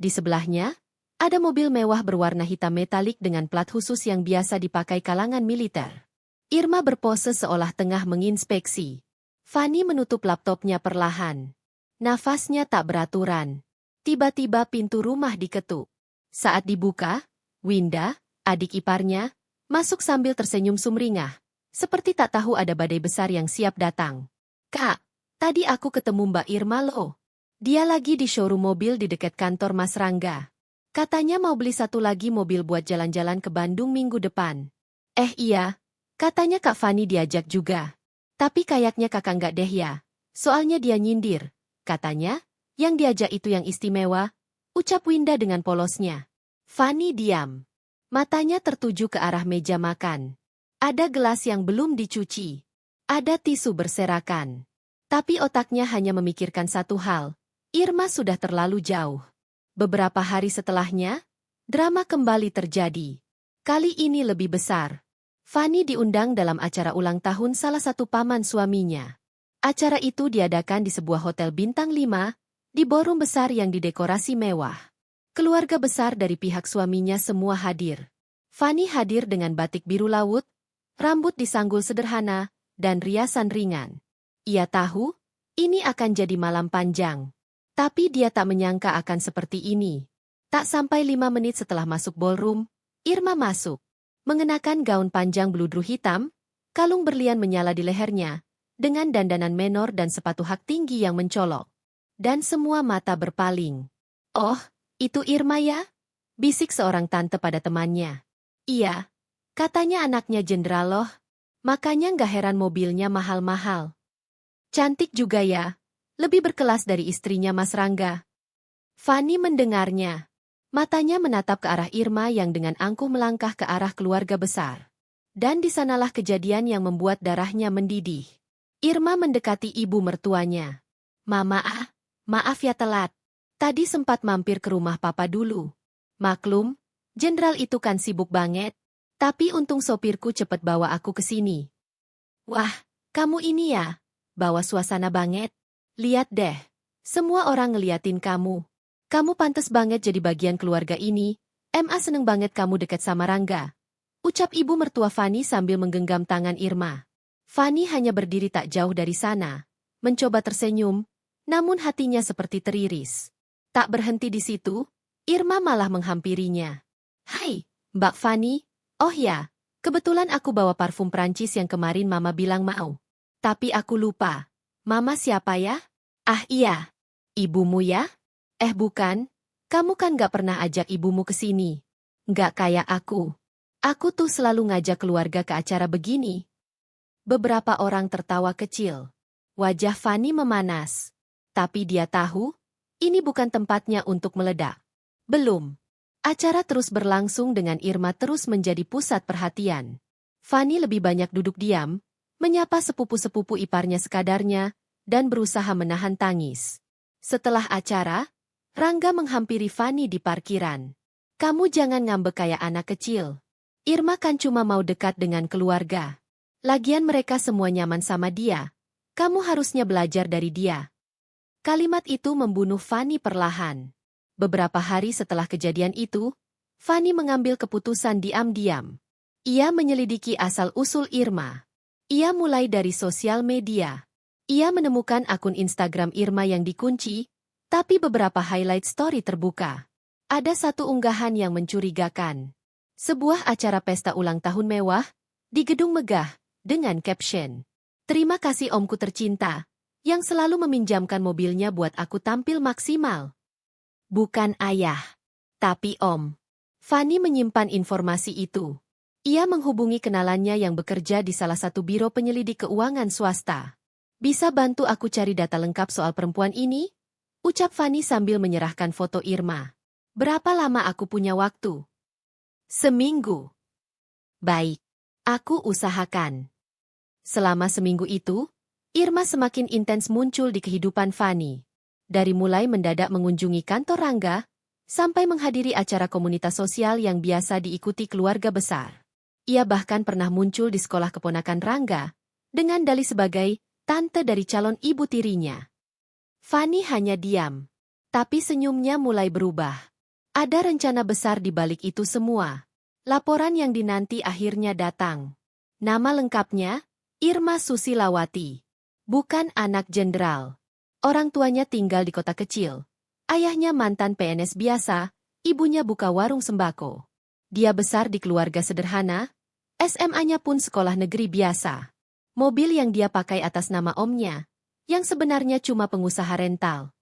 Speaker 1: Di sebelahnya, ada mobil mewah berwarna hitam metalik dengan plat khusus yang biasa dipakai kalangan militer. Irma berpose seolah tengah menginspeksi. Fanny menutup laptopnya perlahan. Nafasnya tak beraturan. Tiba-tiba pintu rumah diketuk. Saat dibuka, Winda, adik iparnya, masuk sambil tersenyum sumringah. Seperti tak tahu ada badai besar yang siap datang. "Kak, tadi aku ketemu Mbak Irma loh. Dia lagi di showroom mobil di dekat kantor Mas Rangga. Katanya mau beli satu lagi mobil buat jalan-jalan ke Bandung minggu depan." Iya, katanya Kak Fanny diajak juga. Tapi kayaknya kakak nggak deh ya. Soalnya dia nyindir. Katanya, yang diajak itu yang istimewa, ucap Winda dengan polosnya. Fanny diam. Matanya tertuju ke arah meja makan. Ada gelas yang belum dicuci. Ada tisu berserakan. Tapi otaknya hanya memikirkan satu hal. Irma sudah terlalu jauh. Beberapa hari setelahnya, drama kembali terjadi. Kali ini lebih besar. Fanny diundang dalam acara ulang tahun salah satu paman suaminya. Acara itu diadakan di sebuah hotel bintang 5, di ballroom besar yang didekorasi mewah. Keluarga besar dari pihak suaminya semua hadir. Fanny hadir dengan batik biru laut, rambut disanggul sederhana, dan riasan ringan. Ia tahu, ini akan jadi malam panjang. Tapi dia tak menyangka akan seperti ini. Tak sampai 5 menit setelah masuk ballroom, Irma masuk. Mengenakan gaun panjang bludru hitam, kalung berlian menyala di lehernya, dengan dandanan menor dan sepatu hak tinggi yang mencolok. Dan semua mata berpaling. "Oh, itu Irma ya?" bisik seorang tante pada temannya. "Iya, katanya anaknya jenderal loh. Makanya nggak heran mobilnya mahal-mahal. Cantik juga ya, lebih berkelas dari istrinya Mas Rangga." Fanny mendengarnya. Matanya menatap ke arah Irma yang dengan angkuh melangkah ke arah keluarga besar. Dan di sanalah kejadian yang membuat darahnya mendidih. Irma mendekati ibu mertuanya. "Mama maaf ya telat. Tadi sempat mampir ke rumah papa dulu. Maklum, jenderal itu kan sibuk banget. Tapi untung sopirku cepet bawa aku ke sini." "Wah, kamu ini ya, bawa suasana banget. Lihat deh, semua orang ngeliatin kamu. Kamu pantas banget jadi bagian keluarga ini. Seneng banget kamu dekat sama Rangga," ucap ibu mertua Fanny sambil menggenggam tangan Irma. Fanny hanya berdiri tak jauh dari sana, mencoba tersenyum, namun hatinya seperti teriris. Tak berhenti di situ, Irma malah menghampirinya. "Hai, Mbak Fanny. Oh ya, kebetulan aku bawa parfum Prancis yang kemarin Mama bilang mau. Tapi aku lupa. Mama siapa ya?" Iya. Ibumu ya?" Bukan. Kamu kan gak pernah ajak ibumu ke sini. Gak kayak aku. Aku tuh selalu ngajak keluarga ke acara begini." Beberapa orang tertawa kecil. Wajah Fanny memanas. Tapi dia tahu, ini bukan tempatnya untuk meledak. Belum. Acara terus berlangsung dengan Irma terus menjadi pusat perhatian. Fanny lebih banyak duduk diam, menyapa sepupu-sepupu iparnya sekadarnya, dan berusaha menahan tangis. Setelah acara, Rangga menghampiri Fanny di parkiran. "Kamu jangan ngambek kayak anak kecil. Irma kan cuma mau dekat dengan keluarga. Lagian mereka semua nyaman sama dia. Kamu harusnya belajar dari dia." Kalimat itu membunuh Fanny perlahan. Beberapa hari setelah kejadian itu, Fanny mengambil keputusan diam-diam. Ia menyelidiki asal-usul Irma. Ia mulai dari sosial media. Ia menemukan akun Instagram Irma yang dikunci, tapi beberapa highlight story terbuka. Ada satu unggahan yang mencurigakan. Sebuah acara pesta ulang tahun mewah, di gedung megah, dengan caption, "Terima kasih omku tercinta, yang selalu meminjamkan mobilnya buat aku tampil maksimal." Bukan ayah, tapi om. Fanny menyimpan informasi itu. Ia menghubungi kenalannya yang bekerja di salah satu biro penyelidik keuangan swasta. "Bisa bantu aku cari data lengkap soal perempuan ini?" ucap Fanny sambil menyerahkan foto Irma. "Berapa lama aku punya waktu?" "Seminggu." "Baik, aku usahakan." Selama seminggu itu, Irma semakin intens muncul di kehidupan Fani. Dari mulai mendadak mengunjungi kantor Rangga, sampai menghadiri acara komunitas sosial yang biasa diikuti keluarga besar. Ia bahkan pernah muncul di sekolah keponakan Rangga, dengan dalih sebagai tante dari calon ibu tirinya. Fani hanya diam, tapi senyumnya mulai berubah. Ada rencana besar di balik itu semua. Laporan yang dinanti akhirnya datang. Nama lengkapnya, Irma Susilawati. Bukan anak jenderal. Orang tuanya tinggal di kota kecil. Ayahnya mantan PNS biasa, ibunya buka warung sembako. Dia besar di keluarga sederhana, SMA-nya pun sekolah negeri biasa. Mobil yang dia pakai atas nama omnya, yang sebenarnya cuma pengusaha rental.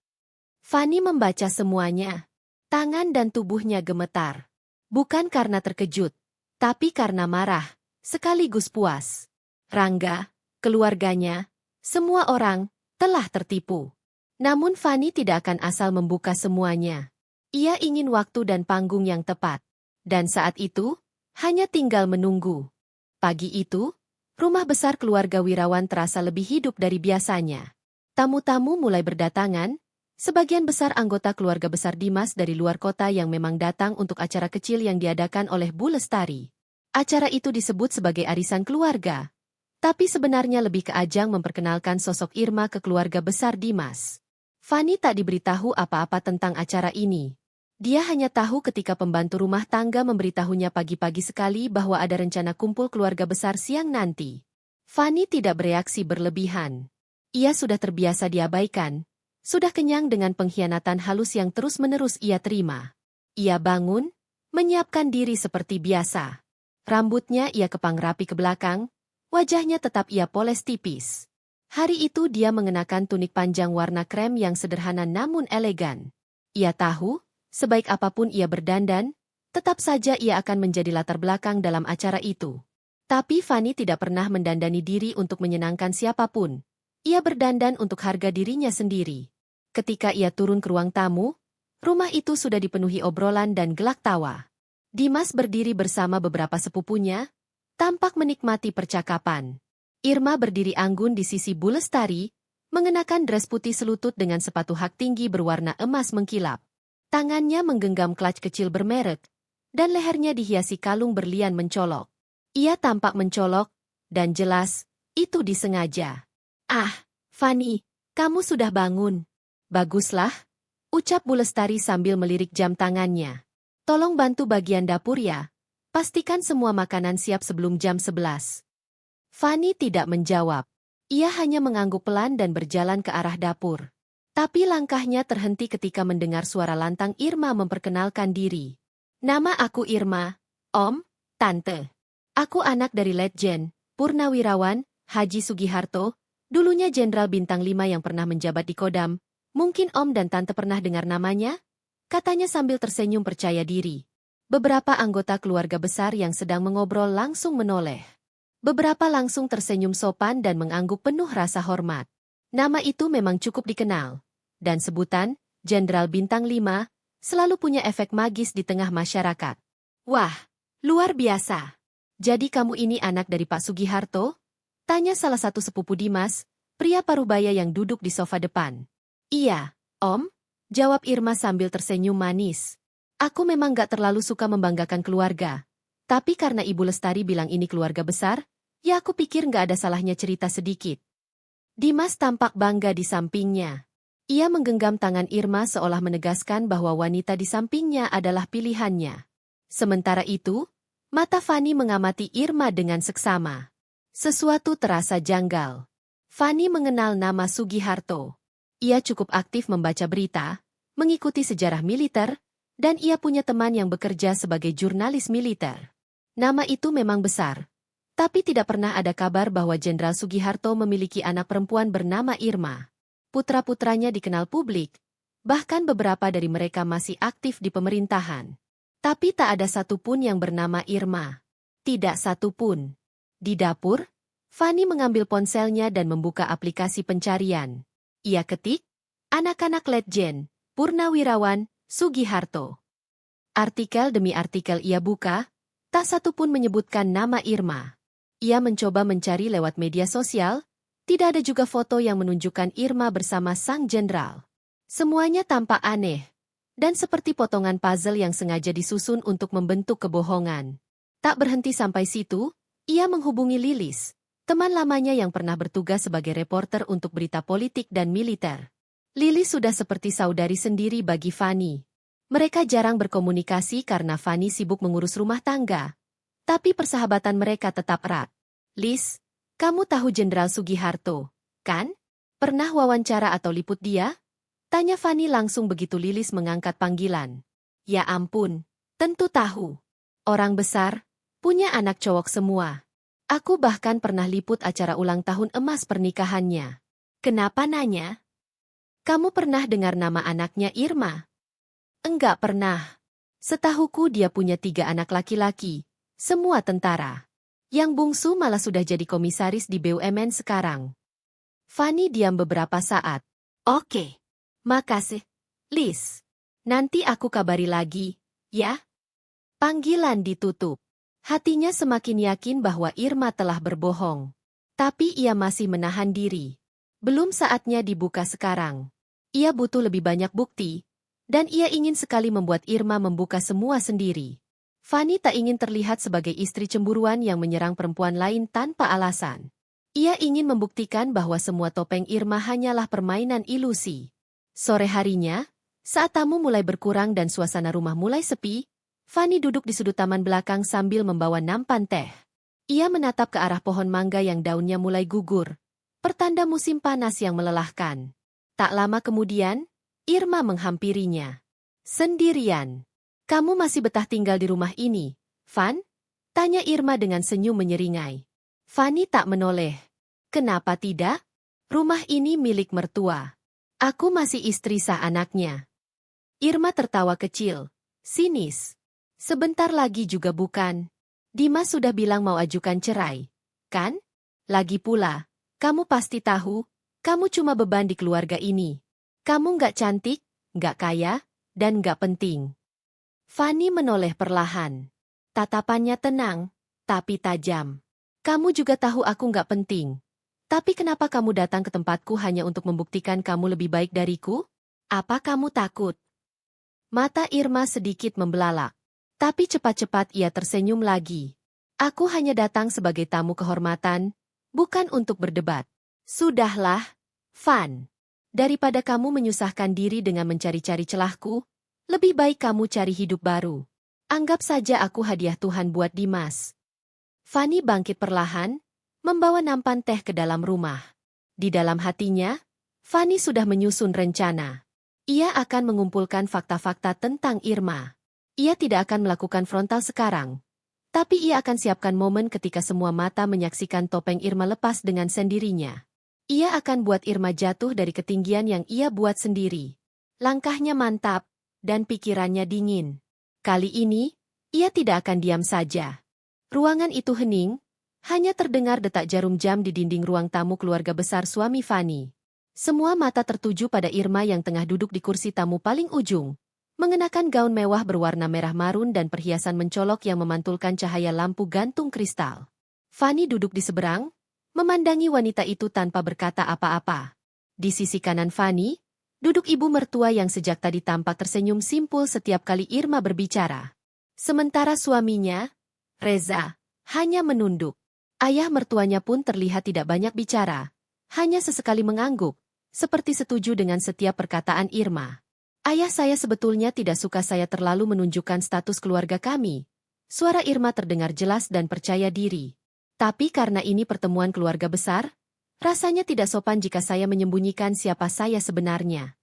Speaker 1: Fani membaca semuanya. Tangan dan tubuhnya gemetar. Bukan karena terkejut, tapi karena marah, sekaligus puas. Rangga, keluarganya, semua orang, telah tertipu. Namun Fani tidak akan asal membuka semuanya. Ia ingin waktu dan panggung yang tepat. Dan saat itu, hanya tinggal menunggu. Pagi itu, rumah besar keluarga Wirawan terasa lebih hidup dari biasanya. Tamu-tamu mulai berdatangan, sebagian besar anggota keluarga besar Dimas dari luar kota yang memang datang untuk acara kecil yang diadakan oleh Bu Lestari. Acara itu disebut sebagai arisan keluarga, tapi sebenarnya lebih ke ajang memperkenalkan sosok Irma ke keluarga besar Dimas. Fani tak diberitahu apa-apa tentang acara ini. Dia hanya tahu ketika pembantu rumah tangga memberitahunya pagi-pagi sekali bahwa ada rencana kumpul keluarga besar siang nanti. Fani tidak bereaksi berlebihan. Ia sudah terbiasa diabaikan. Sudah kenyang dengan pengkhianatan halus yang terus-menerus ia terima. Ia bangun, menyiapkan diri seperti biasa. Rambutnya ia kepang rapi ke belakang, wajahnya tetap ia poles tipis. Hari itu dia mengenakan tunik panjang warna krem yang sederhana namun elegan. Ia tahu, sebaik apapun ia berdandan, tetap saja ia akan menjadi latar belakang dalam acara itu. Tapi Fani tidak pernah mendandani diri untuk menyenangkan siapapun. Ia berdandan untuk harga dirinya sendiri. Ketika ia turun ke ruang tamu, rumah itu sudah dipenuhi obrolan dan gelak tawa. Dimas berdiri bersama beberapa sepupunya, tampak menikmati percakapan. Irma berdiri anggun di sisi Bu Lestari, mengenakan dres putih selutut dengan sepatu hak tinggi berwarna emas mengkilap. Tangannya menggenggam clutch kecil bermerek, dan lehernya dihiasi kalung berlian mencolok. Ia tampak mencolok, dan jelas, itu disengaja. "Ah, Fani, kamu sudah bangun." "Baguslah," ucap Bu Lestari sambil melirik jam tangannya. "Tolong bantu bagian dapur ya. Pastikan semua makanan siap sebelum jam 11. Fani tidak menjawab. Ia hanya mengangguk pelan dan berjalan ke arah dapur. Tapi langkahnya terhenti ketika mendengar suara lantang Irma memperkenalkan diri. "Nama aku Irma, Om, Tante. Aku anak dari Letjen Purnawirawan Haji Sugiharto, dulunya Jenderal Bintang 5 yang pernah menjabat di Kodam. Mungkin Om dan Tante pernah dengar namanya?" Katanya sambil tersenyum percaya diri. Beberapa anggota keluarga besar yang sedang mengobrol langsung menoleh. Beberapa langsung tersenyum sopan dan mengangguk penuh rasa hormat. Nama itu memang cukup dikenal. Dan sebutan, Jenderal Bintang 5, selalu punya efek magis di tengah masyarakat. "Wah, luar biasa. Jadi kamu ini anak dari Pak Sugiharto?" Tanya salah satu sepupu Dimas, pria parubaya yang duduk di sofa depan. "Iya, Om," jawab Irma sambil tersenyum manis. "Aku memang gak terlalu suka membanggakan keluarga. Tapi karena Ibu Lestari bilang ini keluarga besar, ya aku pikir gak ada salahnya cerita sedikit." Dimas tampak bangga di sampingnya. Ia menggenggam tangan Irma seolah menegaskan bahwa wanita di sampingnya adalah pilihannya. Sementara itu, mata Fani mengamati Irma dengan seksama. Sesuatu terasa janggal. Fani mengenal nama Sugiharto. Ia cukup aktif membaca berita, mengikuti sejarah militer, dan ia punya teman yang bekerja sebagai jurnalis militer. Nama itu memang besar, tapi tidak pernah ada kabar bahwa Jenderal Sugiharto memiliki anak perempuan bernama Irma. Putra-putranya dikenal publik, bahkan beberapa dari mereka masih aktif di pemerintahan. Tapi tak ada satupun yang bernama Irma. Tidak satupun. Di dapur, Fani mengambil ponselnya dan membuka aplikasi pencarian. Ia ketik, "Anak-anak Letjen Purnawirawan Sugiharto." Artikel demi artikel ia buka, tak satu pun menyebutkan nama Irma. Ia mencoba mencari lewat media sosial, Tidak ada juga foto yang menunjukkan Irma bersama sang jenderal. Semuanya tampak aneh, dan seperti potongan puzzle yang sengaja disusun untuk membentuk kebohongan. Tak berhenti sampai situ, ia menghubungi Lilis, teman lamanya yang pernah bertugas sebagai reporter untuk berita politik dan militer. Lilis sudah seperti saudari sendiri bagi Fanny. Mereka jarang berkomunikasi karena Fanny sibuk mengurus rumah tangga. Tapi persahabatan mereka tetap erat. Lis, kamu tahu Jenderal Sugiharto, kan? Pernah wawancara atau liput dia? Tanya Fanny langsung begitu Lilis mengangkat panggilan. Ya ampun, tentu tahu. Orang besar, punya anak cowok semua. Aku bahkan pernah liput acara ulang tahun emas pernikahannya. Kenapa nanya? Kamu pernah dengar nama anaknya Irma? Enggak pernah. Setahuku dia punya 3 anak laki-laki. Semua tentara. Yang bungsu malah sudah jadi komisaris di BUMN sekarang. Fanny diam beberapa saat. Oke. Makasih, Lis. Nanti aku kabari lagi, ya? Panggilan ditutup. Hatinya semakin yakin bahwa Irma telah berbohong. Tapi ia masih menahan diri. Belum saatnya dibuka sekarang. Ia butuh lebih banyak bukti, dan ia ingin sekali membuat Irma membuka semua sendiri. Fanny tak ingin terlihat sebagai istri cemburuan yang menyerang perempuan lain tanpa alasan. Ia ingin membuktikan bahwa semua topeng Irma hanyalah permainan ilusi. Sore harinya, saat tamu mulai berkurang dan suasana rumah mulai sepi, Fanny duduk di sudut taman belakang sambil membawa nampan teh. Ia menatap ke arah pohon mangga yang daunnya mulai gugur, pertanda musim panas yang melelahkan. Tak lama kemudian, Irma menghampirinya. Sendirian. Kamu masih betah tinggal di rumah ini, Van? Tanya Irma dengan senyum menyeringai. Fanny tak menoleh. Kenapa tidak? Rumah ini milik mertua. Aku masih istri sah anaknya. Irma tertawa kecil, sinis. Sebentar lagi juga bukan. Dimas sudah bilang mau ajukan cerai, kan? Lagi pula, kamu pasti tahu, kamu cuma beban di keluarga ini. Kamu nggak cantik, nggak kaya, dan nggak penting. Fanny menoleh perlahan. Tatapannya tenang, tapi tajam. Kamu juga tahu aku nggak penting. Tapi kenapa kamu datang ke tempatku hanya untuk membuktikan kamu lebih baik dariku? Apa kamu takut? Mata Irma sedikit membelalak. Tapi cepat-cepat ia tersenyum lagi. Aku hanya datang sebagai tamu kehormatan, bukan untuk berdebat. Sudahlah, Van. Daripada kamu menyusahkan diri dengan mencari-cari celahku, lebih baik kamu cari hidup baru. Anggap saja aku hadiah Tuhan buat Dimas. Fanny bangkit perlahan, membawa nampan teh ke dalam rumah. Di dalam hatinya, Fanny sudah menyusun rencana. Ia akan mengumpulkan fakta-fakta tentang Irma. Ia tidak akan melakukan frontal sekarang. Tapi ia akan siapkan momen ketika semua mata menyaksikan topeng Irma lepas dengan sendirinya. Ia akan buat Irma jatuh dari ketinggian yang ia buat sendiri. Langkahnya mantap, dan pikirannya dingin. Kali ini, ia tidak akan diam saja. Ruangan itu hening, hanya terdengar detak jarum jam di dinding ruang tamu keluarga besar suami Fanny. Semua mata tertuju pada Irma yang tengah duduk di kursi tamu paling ujung, mengenakan gaun mewah berwarna merah marun dan perhiasan mencolok yang memantulkan cahaya lampu gantung kristal. Fanny duduk di seberang, memandangi wanita itu tanpa berkata apa-apa. Di sisi kanan Fanny, duduk ibu mertua yang sejak tadi tampak tersenyum simpul setiap kali Irma berbicara. Sementara suaminya, Reza, hanya menunduk. Ayah mertuanya pun terlihat tidak banyak bicara, hanya sesekali mengangguk, seperti setuju dengan setiap perkataan Irma. Ayah saya sebetulnya tidak suka saya terlalu menunjukkan status keluarga kami. Suara Irma terdengar jelas dan percaya diri. Tapi karena ini pertemuan keluarga besar, rasanya tidak sopan jika saya menyembunyikan siapa saya sebenarnya.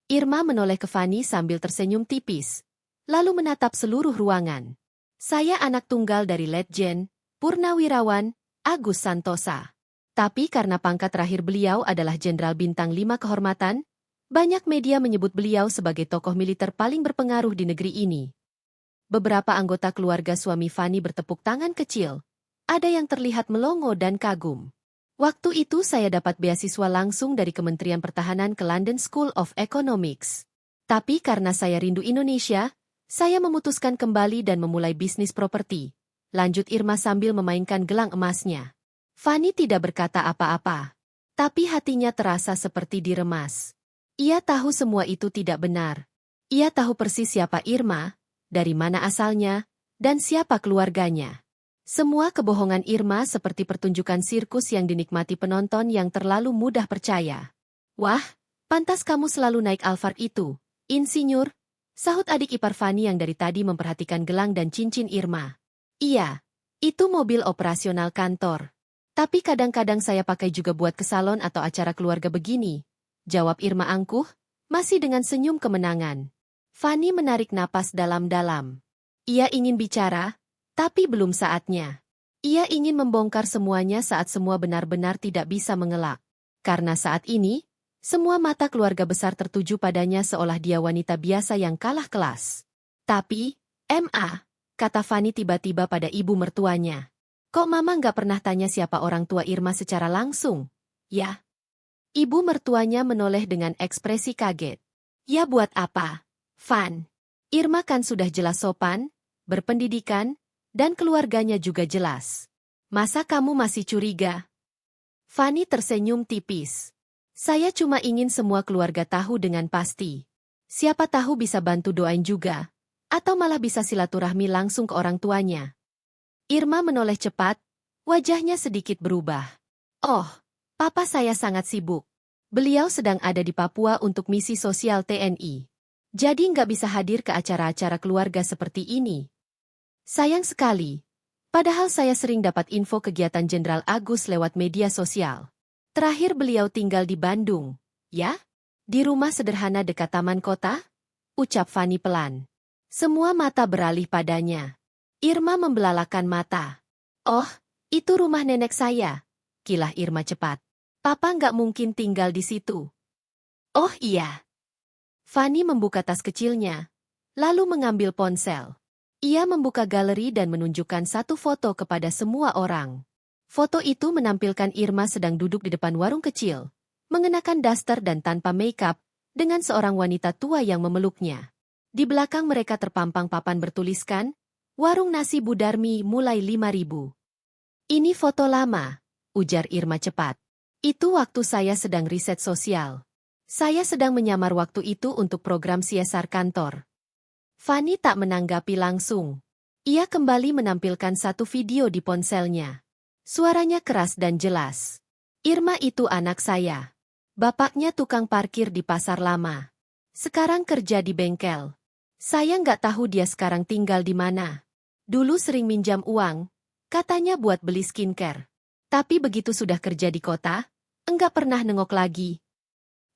Speaker 1: Irma menoleh ke Fanny sambil tersenyum tipis, lalu menatap seluruh ruangan. Saya anak tunggal dari Letjen, Purnawirawan, Agus Santosa. Tapi karena pangkat terakhir beliau adalah Jenderal Bintang 5 Kehormatan, banyak media menyebut beliau sebagai tokoh militer paling berpengaruh di negeri ini. Beberapa anggota keluarga suami Fanny bertepuk tangan kecil. Ada yang terlihat melongo dan kagum. Waktu itu saya dapat beasiswa langsung dari Kementerian Pertahanan ke London School of Economics. Tapi karena saya rindu Indonesia, saya memutuskan kembali dan memulai bisnis properti. Lanjut Irma sambil memainkan gelang emasnya. Fanny tidak berkata apa-apa. Tapi hatinya terasa seperti diremas. Ia tahu semua itu tidak benar. Ia tahu persis siapa Irma, dari mana asalnya, dan siapa keluarganya. Semua kebohongan Irma seperti pertunjukan sirkus yang dinikmati penonton yang terlalu mudah percaya. Wah, pantas kamu selalu naik Alphard itu, insinyur, sahut adik ipar Fani yang dari tadi memperhatikan gelang dan cincin Irma. Iya, itu mobil operasional kantor. Tapi kadang-kadang saya pakai juga buat ke salon atau acara keluarga begini, jawab Irma angkuh, masih dengan senyum kemenangan. Fani menarik napas dalam-dalam. Ia ingin bicara, tapi belum saatnya. Ia ingin membongkar semuanya saat semua benar-benar tidak bisa mengelak. Karena saat ini, semua mata keluarga besar tertuju padanya seolah dia wanita biasa yang kalah kelas. Tapi, kata Fani tiba-tiba pada ibu mertuanya. Kok mama nggak pernah tanya siapa orang tua Irma secara langsung? Ya. Ibu mertuanya menoleh dengan ekspresi kaget. Ya buat apa, Fan? Irma kan sudah jelas sopan, berpendidikan, dan keluarganya juga jelas. Masa kamu masih curiga? Fani tersenyum tipis. Saya cuma ingin semua keluarga tahu dengan pasti. Siapa tahu bisa bantu doain juga, atau malah bisa silaturahmi langsung ke orang tuanya. Irma menoleh cepat, wajahnya sedikit berubah. Oh, papa saya sangat sibuk. Beliau sedang ada di Papua untuk misi sosial TNI. Jadi nggak bisa hadir ke acara-acara keluarga seperti ini. Sayang sekali. Padahal saya sering dapat info kegiatan Jenderal Agus lewat media sosial. Terakhir beliau tinggal di Bandung, ya? Di rumah sederhana dekat taman kota? Ucap Fani pelan. Semua mata beralih padanya. Irma membelalakan mata. Oh, itu rumah nenek saya, kilah Irma cepat. Papa nggak mungkin tinggal di situ. Oh iya. Fani membuka tas kecilnya, lalu mengambil ponsel. Ia membuka galeri dan menunjukkan satu foto kepada semua orang. Foto itu menampilkan Irma sedang duduk di depan warung kecil, mengenakan daster dan tanpa makeup, dengan seorang wanita tua yang memeluknya. Di belakang mereka terpampang papan bertuliskan, Warung Nasi Budarmi mulai 5.000. Ini foto lama, ujar Irma cepat. Itu waktu saya sedang riset sosial. Saya sedang menyamar waktu itu untuk program CSR kantor. Fani tak menanggapi langsung. Ia kembali menampilkan satu video di ponselnya. Suaranya keras dan jelas. Irma itu anak saya. Bapaknya tukang parkir di pasar lama. Sekarang kerja di bengkel. Saya nggak tahu dia sekarang tinggal di mana. Dulu sering minjam uang, katanya buat beli skincare. Tapi begitu sudah kerja di kota, enggak pernah nengok lagi.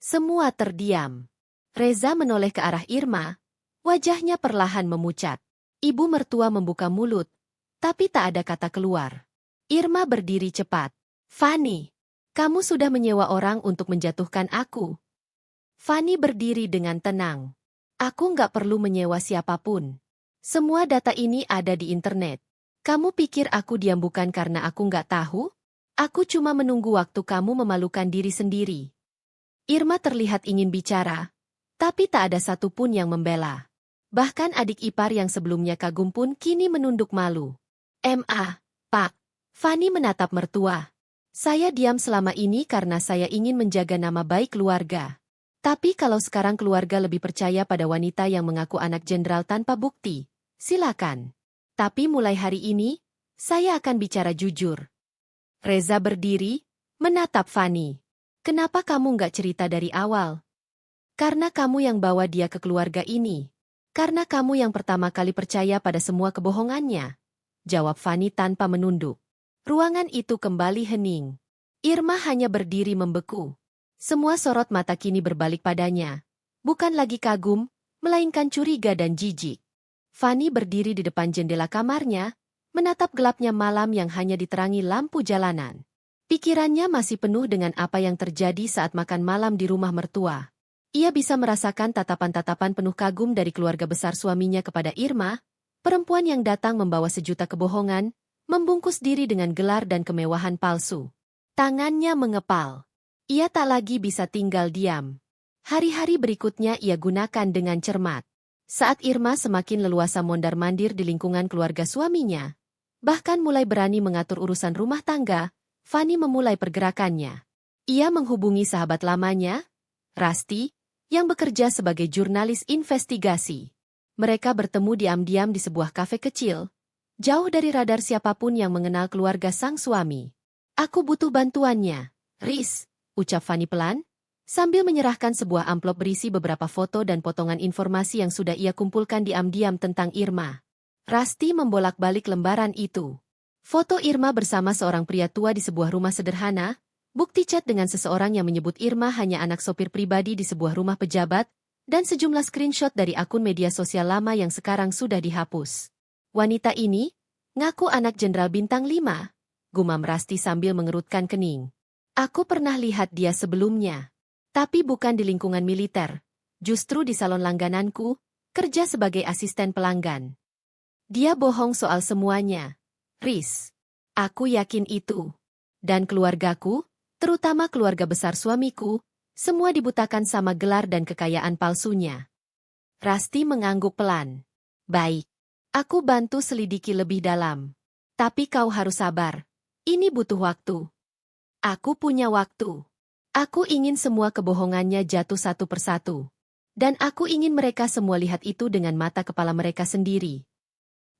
Speaker 1: Semua terdiam. Reza menoleh ke arah Irma, wajahnya perlahan memucat. Ibu mertua membuka mulut, tapi tak ada kata keluar. Irma berdiri cepat. Fani, kamu sudah menyewa orang untuk menjatuhkan aku. Fani berdiri dengan tenang. Aku nggak perlu menyewa siapapun. Semua data ini ada di internet. Kamu pikir aku diam bukan karena aku nggak tahu? Aku cuma menunggu waktu kamu memalukan diri sendiri. Irma terlihat ingin bicara, tapi tak ada satupun yang membela. Bahkan adik ipar yang sebelumnya kagum pun kini menunduk malu. Pak, Fani menatap mertua. Saya diam selama ini karena saya ingin menjaga nama baik keluarga. Tapi kalau sekarang keluarga lebih percaya pada wanita yang mengaku anak jenderal tanpa bukti, silakan. Tapi mulai hari ini, saya akan bicara jujur. Reza berdiri, menatap Fani. Kenapa kamu nggak cerita dari awal? Karena kamu yang bawa dia ke keluarga ini. Karena kamu yang pertama kali percaya pada semua kebohongannya. Jawab Fani tanpa menunduk. Ruangan itu kembali hening. Irma hanya berdiri membeku. Semua sorot mata kini berbalik padanya. Bukan lagi kagum, melainkan curiga dan jijik. Fani berdiri di depan jendela kamarnya, menatap gelapnya malam yang hanya diterangi lampu jalanan. Pikirannya masih penuh dengan apa yang terjadi saat makan malam di rumah mertua. Ia bisa merasakan tatapan-tatapan penuh kagum dari keluarga besar suaminya kepada Irma, perempuan yang datang membawa sejuta kebohongan, membungkus diri dengan gelar dan kemewahan palsu. Tangannya mengepal. Ia tak lagi bisa tinggal diam. Hari-hari berikutnya ia gunakan dengan cermat. Saat Irma semakin leluasa mondar-mandir di lingkungan keluarga suaminya, bahkan mulai berani mengatur urusan rumah tangga, Fani memulai pergerakannya. Ia menghubungi sahabat lamanya, Rasti, yang bekerja sebagai jurnalis investigasi. Mereka bertemu diam-diam di sebuah kafe kecil, jauh dari radar siapapun yang mengenal keluarga sang suami. Aku butuh bantuannya, Riz, ucap Fanny pelan, sambil menyerahkan sebuah amplop berisi beberapa foto dan potongan informasi yang sudah ia kumpulkan diam-diam tentang Irma. Rasti membolak-balik lembaran itu. Foto Irma bersama seorang pria tua di sebuah rumah sederhana, bukti chat dengan seseorang yang menyebut Irma hanya anak sopir pribadi di sebuah rumah pejabat, dan sejumlah screenshot dari akun media sosial lama yang sekarang sudah dihapus. Wanita ini, ngaku anak Jenderal Bintang 5, gumam Rasti sambil mengerutkan kening. Aku pernah lihat dia sebelumnya. Tapi bukan di lingkungan militer, justru di salon langgananku, kerja sebagai asisten pelanggan. Dia bohong soal semuanya, Riz. Aku yakin itu. Dan keluargaku, terutama keluarga besar suamiku, semua dibutakan sama gelar dan kekayaan palsunya. Rasti mengangguk pelan. Baik, aku bantu selidiki lebih dalam. Tapi kau harus sabar. Ini butuh waktu. Aku punya waktu. Aku ingin semua kebohongannya jatuh satu persatu. Dan aku ingin mereka semua lihat itu dengan mata kepala mereka sendiri.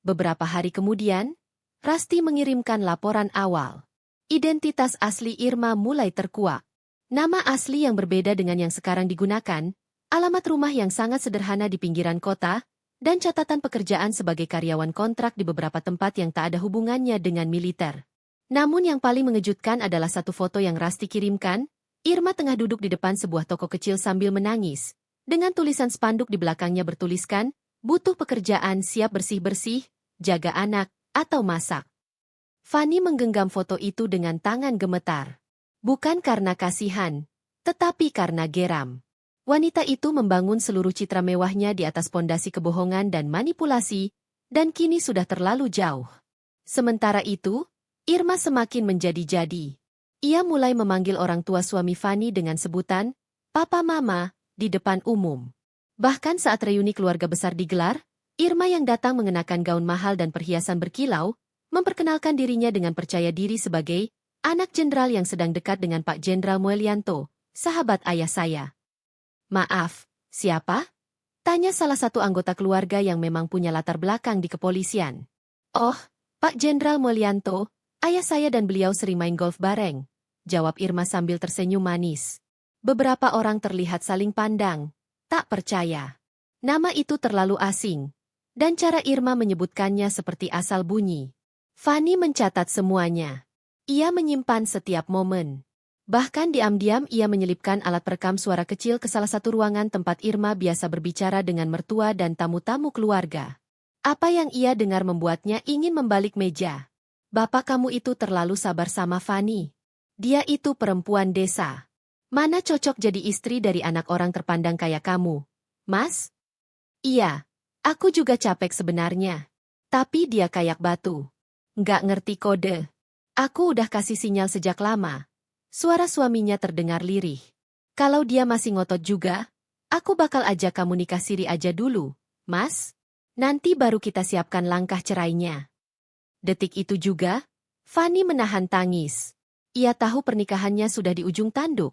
Speaker 1: Beberapa hari kemudian, Rasti mengirimkan laporan awal. Identitas asli Irma mulai terkuak. Nama asli yang berbeda dengan yang sekarang digunakan, alamat rumah yang sangat sederhana di pinggiran kota, dan catatan pekerjaan sebagai karyawan kontrak di beberapa tempat yang tak ada hubungannya dengan militer. Namun yang paling mengejutkan adalah satu foto yang Rasti kirimkan, Irma tengah duduk di depan sebuah toko kecil sambil menangis, dengan tulisan spanduk di belakangnya bertuliskan, butuh pekerjaan siap bersih-bersih, jaga anak, atau masak. Fanny menggenggam foto itu dengan tangan gemetar. Bukan karena kasihan, tetapi karena geram. Wanita itu membangun seluruh citra mewahnya di atas pondasi kebohongan dan manipulasi, dan kini sudah terlalu jauh. Sementara itu, Irma semakin menjadi-jadi. Ia mulai memanggil orang tua suami Fanny dengan sebutan, Papa Mama, di depan umum. Bahkan saat reuni keluarga besar digelar, Irma yang datang mengenakan gaun mahal dan perhiasan berkilau, memperkenalkan dirinya dengan percaya diri sebagai anak jenderal yang sedang dekat dengan Pak Jenderal Muelyanto, sahabat ayah saya. Maaf, siapa? Tanya salah satu anggota keluarga yang memang punya latar belakang di kepolisian. Oh, Pak Jenderal Muelyanto, ayah saya dan beliau sering main golf bareng, jawab Irma sambil tersenyum manis. Beberapa orang terlihat saling pandang, tak percaya. Nama itu terlalu asing, dan cara Irma menyebutkannya seperti asal bunyi. Fanny mencatat semuanya. Ia menyimpan setiap momen. Bahkan diam-diam ia menyelipkan alat perekam suara kecil ke salah satu ruangan tempat Irma biasa berbicara dengan mertua dan tamu-tamu keluarga. Apa yang ia dengar membuatnya ingin membalik meja. Bapak kamu itu terlalu sabar sama Fanny. Dia itu perempuan desa. Mana cocok jadi istri dari anak orang terpandang kayak kamu, Mas? Iya, aku juga capek sebenarnya. Tapi dia kayak batu. Nggak ngerti kode. Aku udah kasih sinyal sejak lama. Suara suaminya terdengar lirih. Kalau dia masih ngotot juga, aku bakal ajak kamu nikah siri aja dulu, Mas. Nanti baru kita siapkan langkah cerainya. Detik itu juga, Fanny menahan tangis. Ia tahu pernikahannya sudah di ujung tanduk.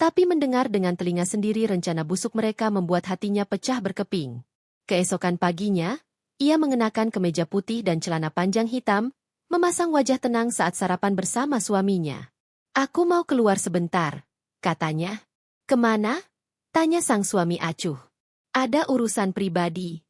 Speaker 1: Tapi mendengar dengan telinga sendiri rencana busuk mereka membuat hatinya pecah berkeping. Keesokan paginya, ia mengenakan kemeja putih dan celana panjang hitam, memasang wajah tenang saat sarapan bersama suaminya. Aku mau keluar sebentar, katanya. Kemana? Tanya sang suami acuh. Ada urusan pribadi.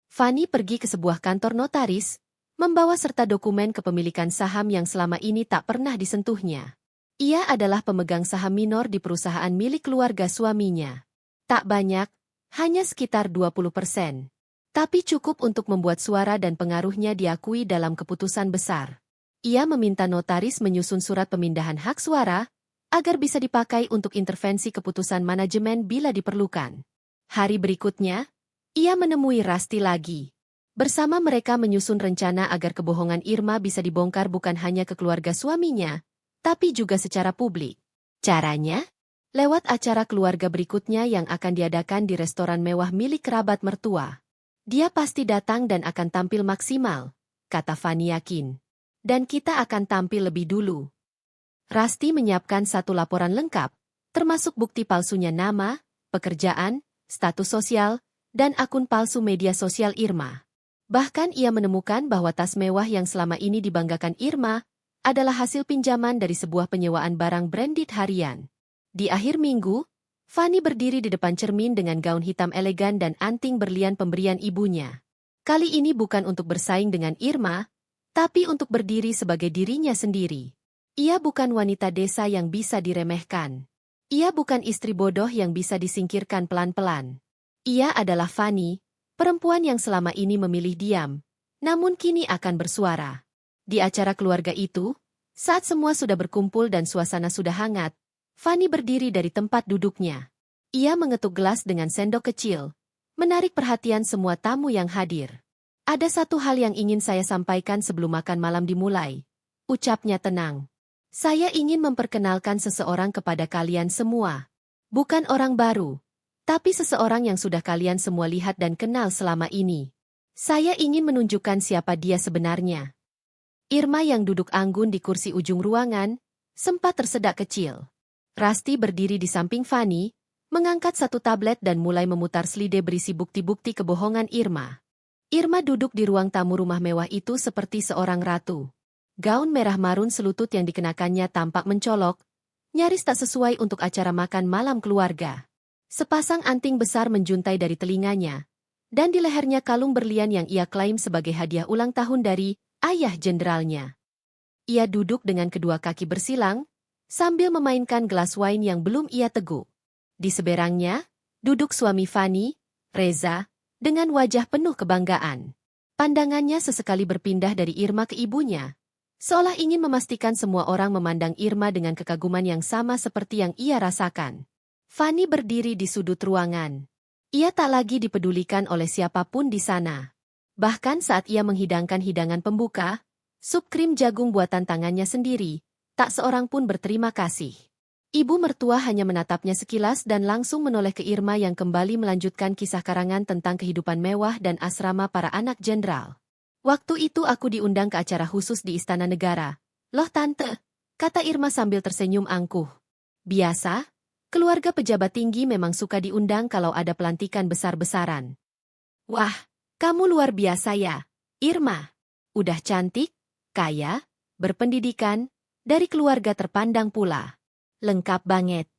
Speaker 1: Fanny pergi ke sebuah kantor notaris, membawa serta dokumen kepemilikan saham yang selama ini tak pernah disentuhnya. Ia adalah pemegang saham minor di perusahaan milik keluarga suaminya. Tak banyak, hanya sekitar 20%. Tapi cukup untuk membuat suara dan pengaruhnya diakui dalam keputusan besar. Ia meminta notaris menyusun surat pemindahan hak suara, agar bisa dipakai untuk intervensi keputusan manajemen bila diperlukan. Hari berikutnya, ia menemui Rasti lagi. Bersama mereka menyusun rencana agar kebohongan Irma bisa dibongkar bukan hanya ke keluarga suaminya, tapi juga secara publik. Caranya? Lewat acara keluarga berikutnya yang akan diadakan di restoran mewah milik kerabat mertua. Dia pasti datang dan akan tampil maksimal, kata Fanny yakin. Dan kita akan tampil lebih dulu. Rasti menyiapkan satu laporan lengkap, termasuk bukti palsunya nama, pekerjaan, status sosial, dan akun palsu media sosial Irma. Bahkan ia menemukan bahwa tas mewah yang selama ini dibanggakan Irma adalah hasil pinjaman dari sebuah penyewaan barang branded harian. Di akhir minggu, Fanny berdiri di depan cermin dengan gaun hitam elegan dan anting berlian pemberian ibunya. Kali ini bukan untuk bersaing dengan Irma, tapi untuk berdiri sebagai dirinya sendiri. Ia bukan wanita desa yang bisa diremehkan. Ia bukan istri bodoh yang bisa disingkirkan pelan-pelan. Ia adalah Fanny, perempuan yang selama ini memilih diam, namun kini akan bersuara. Di acara keluarga itu, saat semua sudah berkumpul dan suasana sudah hangat, Fanny berdiri dari tempat duduknya. Ia mengetuk gelas dengan sendok kecil, menarik perhatian semua tamu yang hadir. Ada satu hal yang ingin saya sampaikan sebelum makan malam dimulai, ucapnya tenang. Saya ingin memperkenalkan seseorang kepada kalian semua. Bukan orang baru, tapi seseorang yang sudah kalian semua lihat dan kenal selama ini. Saya ingin menunjukkan siapa dia sebenarnya. Irma yang duduk anggun di kursi ujung ruangan, sempat tersedak kecil. Rasti berdiri di samping Fanny, mengangkat satu tablet dan mulai memutar slide berisi bukti-bukti kebohongan Irma. Irma duduk di ruang tamu rumah mewah itu seperti seorang ratu. Gaun merah marun selutut yang dikenakannya tampak mencolok, nyaris tak sesuai untuk acara makan malam keluarga. Sepasang anting besar menjuntai dari telinganya, dan di lehernya kalung berlian yang ia klaim sebagai hadiah ulang tahun dari ayah jenderalnya. Ia duduk dengan kedua kaki bersilang, sambil memainkan gelas wine yang belum ia teguk. Di seberangnya, duduk suami Fanny, Reza, dengan wajah penuh kebanggaan. Pandangannya sesekali berpindah dari Irma ke ibunya, seolah ingin memastikan semua orang memandang Irma dengan kekaguman yang sama seperti yang ia rasakan. Fanny berdiri di sudut ruangan. Ia tak lagi dipedulikan oleh siapapun di sana. Bahkan saat ia menghidangkan hidangan pembuka, sup krim jagung buatan tangannya sendiri, tak seorang pun berterima kasih. Ibu mertua hanya menatapnya sekilas dan langsung menoleh ke Irma yang kembali melanjutkan kisah karangan tentang kehidupan mewah dan asrama para anak jenderal. Waktu itu aku diundang ke acara khusus di Istana Negara. Loh tante, kata Irma sambil tersenyum angkuh. Biasa? Keluarga pejabat tinggi memang suka diundang kalau ada pelantikan besar-besaran. Wah, kamu luar biasa ya, Irma. Udah cantik, kaya, berpendidikan, dari keluarga terpandang pula. Lengkap banget.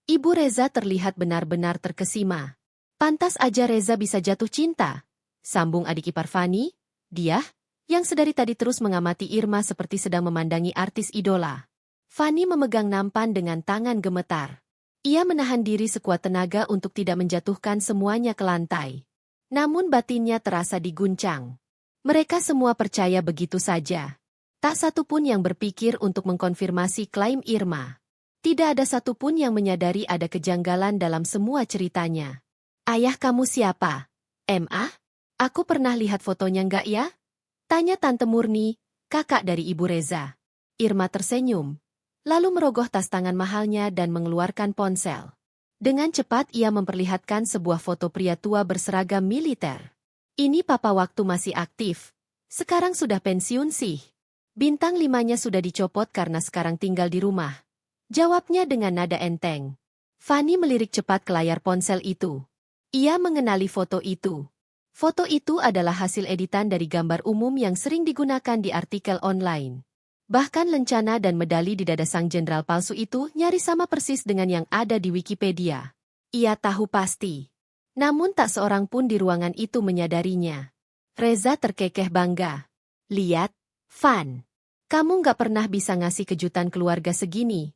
Speaker 1: Ibu Reza terlihat benar-benar terkesima. Pantas aja Reza bisa jatuh cinta. Sambung adik ipar Fanny, dia, yang sedari tadi terus mengamati Irma seperti sedang memandangi artis idola. Fanny memegang nampan dengan tangan gemetar. Ia menahan diri sekuat tenaga untuk tidak menjatuhkan semuanya ke lantai. Namun batinnya terasa diguncang. Mereka semua percaya begitu saja. Tak satu pun yang berpikir untuk mengkonfirmasi klaim Irma. Tidak ada satu pun yang menyadari ada kejanggalan dalam semua ceritanya. Ayah kamu siapa? Ma? Aku pernah lihat fotonya enggak ya? Tanya Tante Murni, kakak dari Ibu Reza. Irma tersenyum. Lalu merogoh tas tangan mahalnya dan mengeluarkan ponsel. Dengan cepat ia memperlihatkan sebuah foto pria tua berseragam militer. Ini papa waktu masih aktif. Sekarang sudah pensiun sih. Bintang 5-nya sudah dicopot karena sekarang tinggal di rumah. Jawabnya dengan nada enteng. Fanny melirik cepat ke layar ponsel itu. Ia mengenali foto itu. Foto itu adalah hasil editan dari gambar umum yang sering digunakan di artikel online. Bahkan lencana dan medali di dada sang jenderal palsu itu nyaris sama persis dengan yang ada di Wikipedia. Ia tahu pasti. Namun tak seorang pun di ruangan itu menyadarinya. Reza terkekeh bangga. Lihat, Fan. Kamu nggak pernah bisa ngasih kejutan keluarga segini.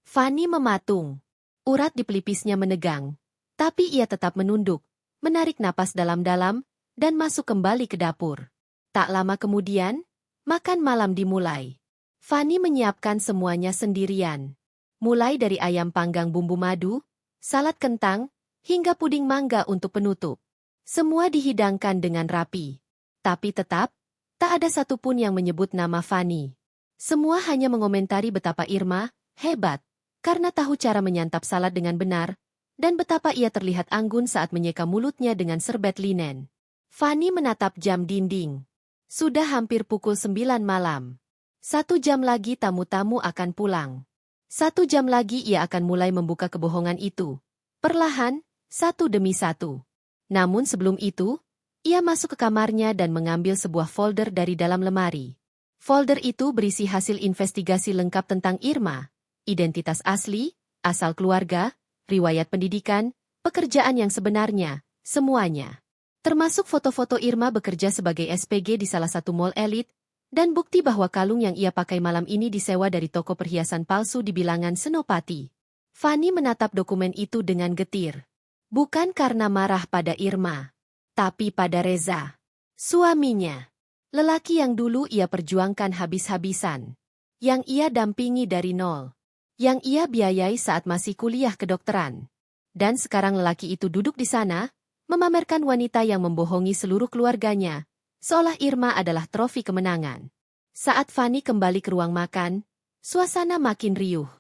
Speaker 1: Fanny mematung. Urat di pelipisnya menegang. Tapi ia tetap menunduk, menarik napas dalam-dalam, dan masuk kembali ke dapur. Tak lama kemudian, makan malam dimulai. Fanny menyiapkan semuanya sendirian. Mulai dari ayam panggang bumbu madu, salad kentang, hingga puding mangga untuk penutup. Semua dihidangkan dengan rapi. Tapi tetap, tak ada satupun yang menyebut nama Fanny. Semua hanya mengomentari betapa Irma hebat, karena tahu cara menyantap salad dengan benar, dan betapa ia terlihat anggun saat menyeka mulutnya dengan serbet linen. Fanny menatap jam dinding. Sudah hampir pukul 9 malam. 1 jam lagi tamu-tamu akan pulang. 1 jam lagi ia akan mulai membuka kebohongan itu. Perlahan, satu demi satu. Namun sebelum itu, ia masuk ke kamarnya dan mengambil sebuah folder dari dalam lemari. Folder itu berisi hasil investigasi lengkap tentang Irma, identitas asli, asal keluarga, riwayat pendidikan, pekerjaan yang sebenarnya, semuanya. Termasuk foto-foto Irma bekerja sebagai SPG di salah satu mall elit, dan bukti bahwa kalung yang ia pakai malam ini disewa dari toko perhiasan palsu di bilangan Senopati. Fanny menatap dokumen itu dengan getir. Bukan karena marah pada Irma, tapi pada Reza, suaminya. Lelaki yang dulu ia perjuangkan habis-habisan. Yang ia dampingi dari nol. Yang ia biayai saat masih kuliah kedokteran. Dan sekarang lelaki itu duduk di sana, memamerkan wanita yang membohongi seluruh keluarganya, seolah Irma adalah trofi kemenangan. Saat Fanny kembali ke ruang makan, suasana makin riuh.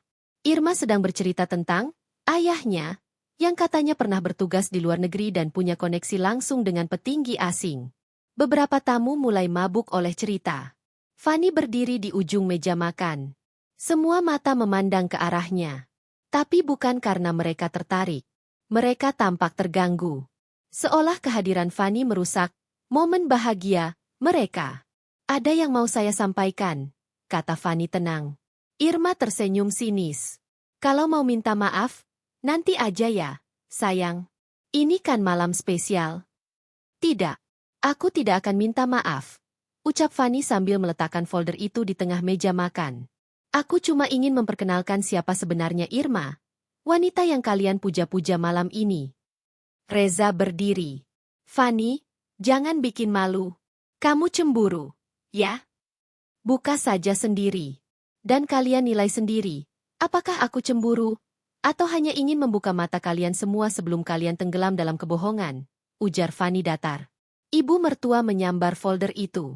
Speaker 1: Irma sedang bercerita tentang ayahnya, yang katanya pernah bertugas di luar negeri dan punya koneksi langsung dengan petinggi asing. Beberapa tamu mulai mabuk oleh cerita. Fanny berdiri di ujung meja makan. Semua mata memandang ke arahnya. Tapi bukan karena mereka tertarik. Mereka tampak terganggu. Seolah kehadiran Fanny merusak momen bahagia mereka. Ada yang mau saya sampaikan, kata Fanny tenang. Irma tersenyum sinis. Kalau mau minta maaf, nanti aja ya, sayang. Ini kan malam spesial. Tidak. Aku tidak akan minta maaf, ucap Fanny sambil meletakkan folder itu di tengah meja makan. Aku cuma ingin memperkenalkan siapa sebenarnya Irma, wanita yang kalian puja-puja malam ini. Reza berdiri. Fanny, jangan bikin malu. Kamu cemburu, ya? Buka saja sendiri. Dan kalian nilai sendiri, apakah aku cemburu, atau hanya ingin membuka mata kalian semua sebelum kalian tenggelam dalam kebohongan, ujar Fanny datar. Ibu mertua menyambar folder itu.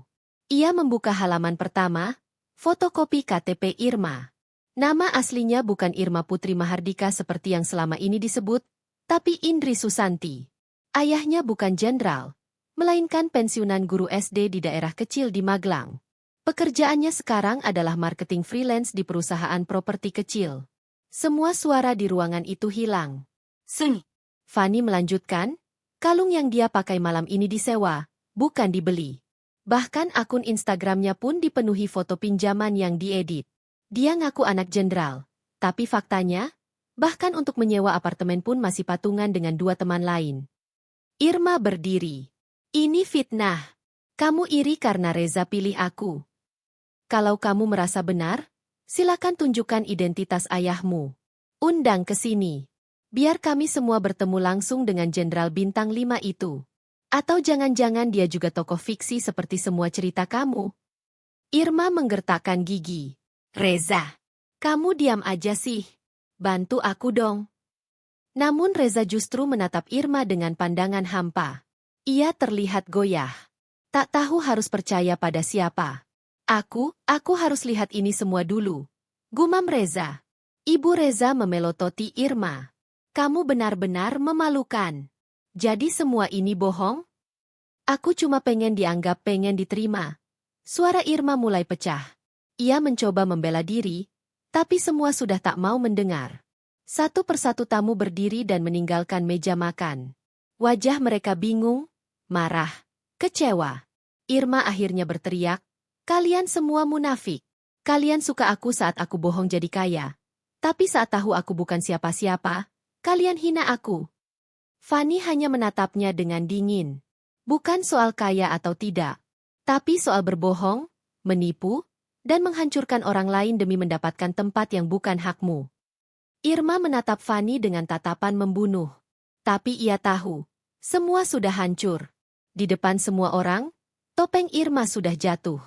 Speaker 1: Ia membuka halaman pertama, fotokopi KTP Irma. Nama aslinya bukan Irma Putri Mahardika seperti yang selama ini disebut, tapi Indri Susanti. Ayahnya bukan jenderal, melainkan pensiunan guru SD di daerah kecil di Magelang. Pekerjaannya sekarang adalah marketing freelance di perusahaan properti kecil. Semua suara di ruangan itu hilang. Seng. Fanny melanjutkan, kalung yang dia pakai malam ini disewa, bukan dibeli. Bahkan akun Instagramnya pun dipenuhi foto pinjaman yang diedit. Dia ngaku anak jenderal, tapi faktanya, bahkan untuk menyewa apartemen pun masih patungan dengan 2 teman lain. Irma berdiri. Ini fitnah. Kamu iri karena Reza pilih aku. Kalau kamu merasa benar, silakan tunjukkan identitas ayahmu. Undang ke sini. Biar kami semua bertemu langsung dengan Jenderal Bintang 5 itu. Atau jangan-jangan dia juga tokoh fiksi seperti semua cerita kamu. Irma menggertakkan gigi. Reza, kamu diam aja sih. Bantu aku dong. Namun Reza justru menatap Irma dengan pandangan hampa. Ia terlihat goyah. Tak tahu harus percaya pada siapa. Aku harus lihat ini semua dulu. Gumam Reza. Ibu Reza memelototi Irma. Kamu benar-benar memalukan. Jadi semua ini bohong? Aku cuma pengen dianggap, pengen diterima. Suara Irma mulai pecah. Ia mencoba membela diri, tapi semua sudah tak mau mendengar. Satu persatu tamu berdiri dan meninggalkan meja makan. Wajah mereka bingung, marah, kecewa. Irma akhirnya berteriak, kalian semua munafik. Kalian suka aku saat aku bohong jadi kaya. Tapi saat tahu aku bukan siapa-siapa, kalian hina aku. Fanny hanya menatapnya dengan dingin. Bukan soal kaya atau tidak, tapi soal berbohong, menipu, dan menghancurkan orang lain demi mendapatkan tempat yang bukan hakmu. Irma menatap Fanny dengan tatapan membunuh. Tapi ia tahu, semua sudah hancur. Di depan semua orang, topeng Irma sudah jatuh.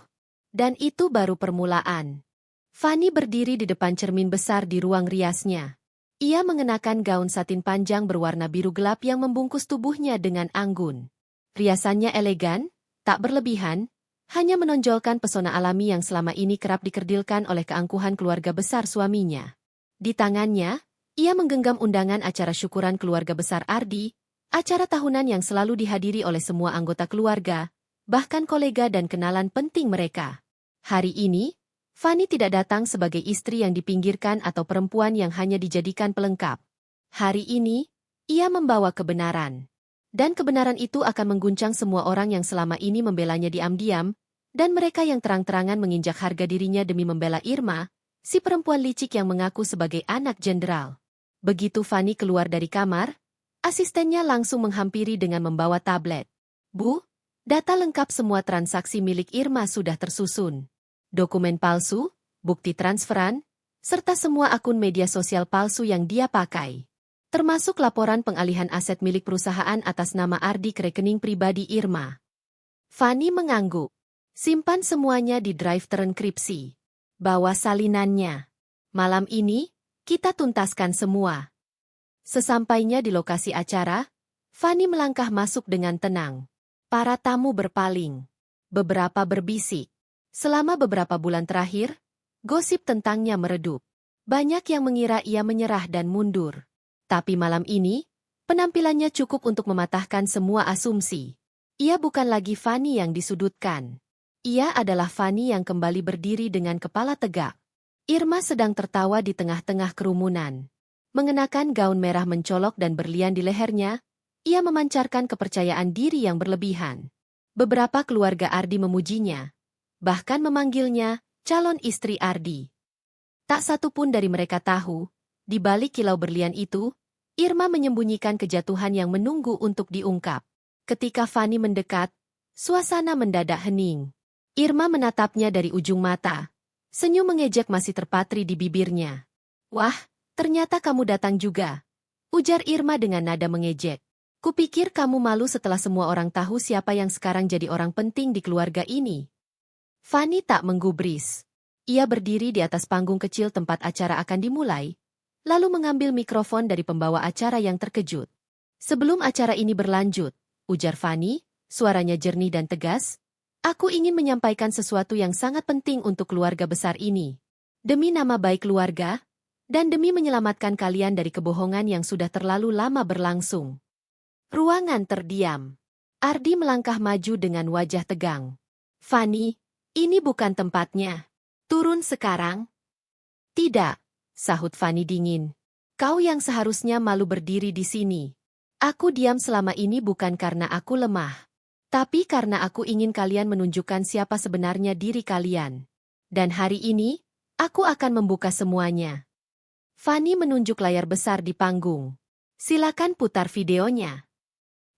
Speaker 1: Dan itu baru permulaan. Fanny berdiri di depan cermin besar di ruang riasnya. Ia mengenakan gaun satin panjang berwarna biru gelap yang membungkus tubuhnya dengan anggun. Riasannya elegan, tak berlebihan, hanya menonjolkan pesona alami yang selama ini kerap dikerdilkan oleh keangkuhan keluarga besar suaminya. Di tangannya, ia menggenggam undangan acara syukuran keluarga besar Ardi, acara tahunan yang selalu dihadiri oleh semua anggota keluarga, bahkan kolega dan kenalan penting mereka. Hari ini, Fanny tidak datang sebagai istri yang dipinggirkan atau perempuan yang hanya dijadikan pelengkap. Hari ini, ia membawa kebenaran. Dan kebenaran itu akan mengguncang semua orang yang selama ini membelanya diam-diam, dan mereka yang terang-terangan menginjak harga dirinya demi membela Irma, si perempuan licik yang mengaku sebagai anak jenderal. Begitu Fanny keluar dari kamar, asistennya langsung menghampiri dengan membawa tablet. Bu, data lengkap semua transaksi milik Irma sudah tersusun. Dokumen palsu, bukti transferan, serta semua akun media sosial palsu yang dia pakai. Termasuk laporan pengalihan aset milik perusahaan atas nama Ardi ke rekening pribadi Irma. Fanny mengangguk. Simpan semuanya di drive terenkripsi. Bawa salinannya. Malam ini, kita tuntaskan semua. Sesampainya di lokasi acara, Fanny melangkah masuk dengan tenang. Para tamu berpaling. Beberapa berbisik. Selama beberapa bulan terakhir, gosip tentangnya meredup. Banyak yang mengira ia menyerah dan mundur. Tapi malam ini, penampilannya cukup untuk mematahkan semua asumsi. Ia bukan lagi Fanny yang disudutkan. Ia adalah Fanny yang kembali berdiri dengan kepala tegak. Irma sedang tertawa di tengah-tengah kerumunan. Mengenakan gaun merah mencolok dan berlian di lehernya, ia memancarkan kepercayaan diri yang berlebihan. Beberapa keluarga Ardi memujinya, bahkan memanggilnya calon istri Ardi. Tak satu pun dari mereka tahu, di balik kilau berlian itu, Irma menyembunyikan kejatuhan yang menunggu untuk diungkap. Ketika Fanny mendekat, suasana mendadak hening. Irma menatapnya dari ujung mata. Senyum mengejek masih terpatri di bibirnya. Wah, ternyata kamu datang juga, ujar Irma dengan nada mengejek. Kupikir kamu malu setelah semua orang tahu siapa yang sekarang jadi orang penting di keluarga ini. Fanny tak menggubris. Ia berdiri di atas panggung kecil tempat acara akan dimulai, lalu mengambil mikrofon dari pembawa acara yang terkejut. Sebelum acara ini berlanjut, ujar Fanny, suaranya jernih dan tegas, aku ingin menyampaikan sesuatu yang sangat penting untuk keluarga besar ini. Demi nama baik keluarga, dan demi menyelamatkan kalian dari kebohongan yang sudah terlalu lama berlangsung. Ruangan terdiam. Ardi melangkah maju dengan wajah tegang. Fanny, ini bukan tempatnya. Turun sekarang. Tidak, sahut Fanny dingin. Kau yang seharusnya malu berdiri di sini. Aku diam selama ini bukan karena aku lemah, tapi karena aku ingin kalian menunjukkan siapa sebenarnya diri kalian. Dan hari ini, aku akan membuka semuanya. Fanny menunjuk layar besar di panggung. Silakan putar videonya.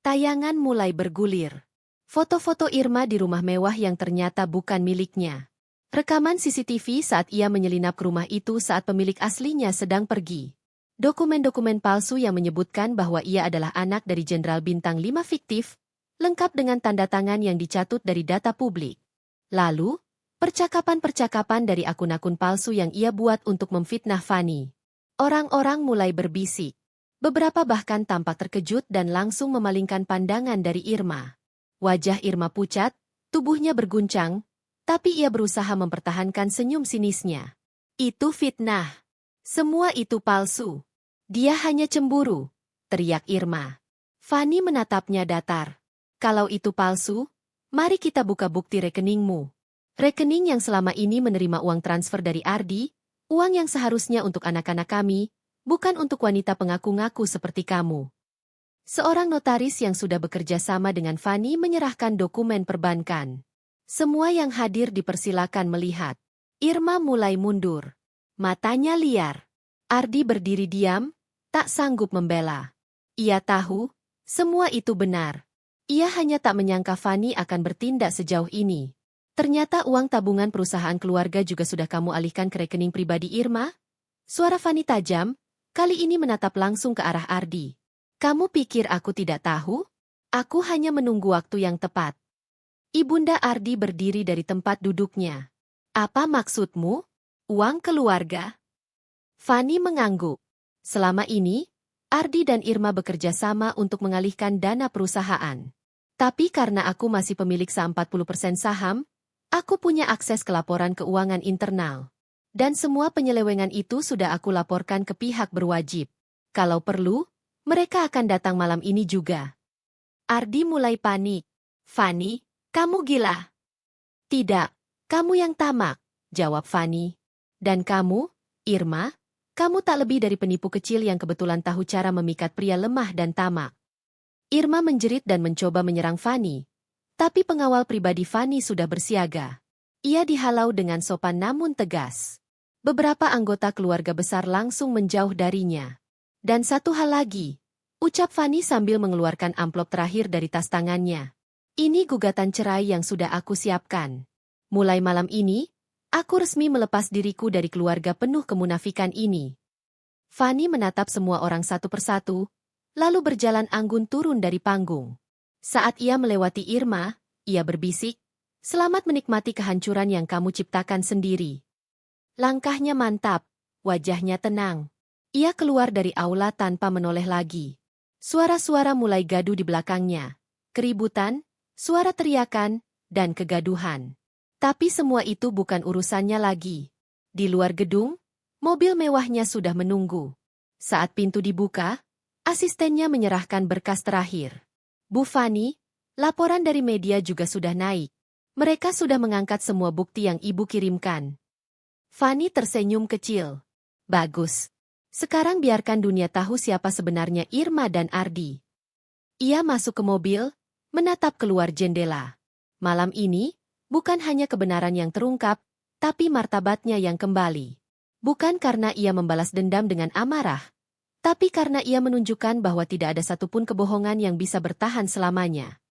Speaker 1: Tayangan mulai bergulir. Foto-foto Irma di rumah mewah yang ternyata bukan miliknya. Rekaman CCTV saat ia menyelinap ke rumah itu saat pemilik aslinya sedang pergi. Dokumen-dokumen palsu yang menyebutkan bahwa ia adalah anak dari Jenderal Bintang 5 fiktif, lengkap dengan tanda tangan yang dicatut dari data publik. Lalu, percakapan-percakapan dari akun-akun palsu yang ia buat untuk memfitnah Fanny. Orang-orang mulai berbisik. Beberapa bahkan tampak terkejut dan langsung memalingkan pandangan dari Irma. Wajah Irma pucat, tubuhnya berguncang, tapi ia berusaha mempertahankan senyum sinisnya. Itu fitnah. Semua itu palsu. Dia hanya cemburu, teriak Irma. Fanny menatapnya datar. Kalau itu palsu, mari kita buka bukti rekeningmu. Rekening yang selama ini menerima uang transfer dari Ardi, uang yang seharusnya untuk anak-anak kami, bukan untuk wanita pengaku-ngaku seperti kamu. Seorang notaris yang sudah bekerja sama dengan Fanny menyerahkan dokumen perbankan. Semua yang hadir dipersilakan melihat. Irma mulai mundur. Matanya liar. Ardi berdiri diam, tak sanggup membela. Ia tahu, semua itu benar. Ia hanya tak menyangka Fanny akan bertindak sejauh ini. Ternyata uang tabungan perusahaan keluarga juga sudah kamu alihkan ke rekening pribadi Irma? Suara Fanny tajam, kali ini menatap langsung ke arah Ardi. Kamu pikir aku tidak tahu? Aku hanya menunggu waktu yang tepat. Ibunda Ardi berdiri dari tempat duduknya. Apa maksudmu? Uang keluarga? Fanny mengangguk. Selama ini, Ardi dan Irma bekerja sama untuk mengalihkan dana perusahaan. Tapi karena aku masih pemilik 40% saham, aku punya akses ke laporan keuangan internal. Dan semua penyelewengan itu sudah aku laporkan ke pihak berwajib. Kalau perlu, mereka akan datang malam ini juga. Ardi mulai panik. Fanny, kamu gila. Tidak, kamu yang tamak, jawab Fanny. Dan kamu, Irma? Kamu tak lebih dari penipu kecil yang kebetulan tahu cara memikat pria lemah dan tamak. Irma menjerit dan mencoba menyerang Fanny. Tapi pengawal pribadi Fanny sudah bersiaga. Ia dihalau dengan sopan namun tegas. Beberapa anggota keluarga besar langsung menjauh darinya. Dan satu hal lagi, ucap Fanny sambil mengeluarkan amplop terakhir dari tas tangannya. Ini gugatan cerai yang sudah aku siapkan. Mulai malam ini, aku resmi melepas diriku dari keluarga penuh kemunafikan ini. Fanny menatap semua orang satu persatu, lalu berjalan anggun turun dari panggung. Saat ia melewati Irma, ia berbisik, "Selamat menikmati kehancuran yang kamu ciptakan sendiri." Langkahnya mantap, wajahnya tenang. Ia keluar dari aula tanpa menoleh lagi. Suara-suara mulai gaduh di belakangnya. Keributan, suara teriakan, dan kegaduhan. Tapi semua itu bukan urusannya lagi. Di luar gedung, mobil mewahnya sudah menunggu. Saat pintu dibuka, asistennya menyerahkan berkas terakhir. "Bu Fanny, laporan dari media juga sudah naik. Mereka sudah mengangkat semua bukti yang ibu kirimkan." Fanny tersenyum kecil. "Bagus. Sekarang biarkan dunia tahu siapa sebenarnya Irma dan Ardi." Ia masuk ke mobil, menatap keluar jendela. Malam ini, bukan hanya kebenaran yang terungkap, tapi martabatnya yang kembali. Bukan karena ia membalas dendam dengan amarah, tapi karena ia menunjukkan bahwa tidak ada satupun kebohongan yang bisa bertahan selamanya.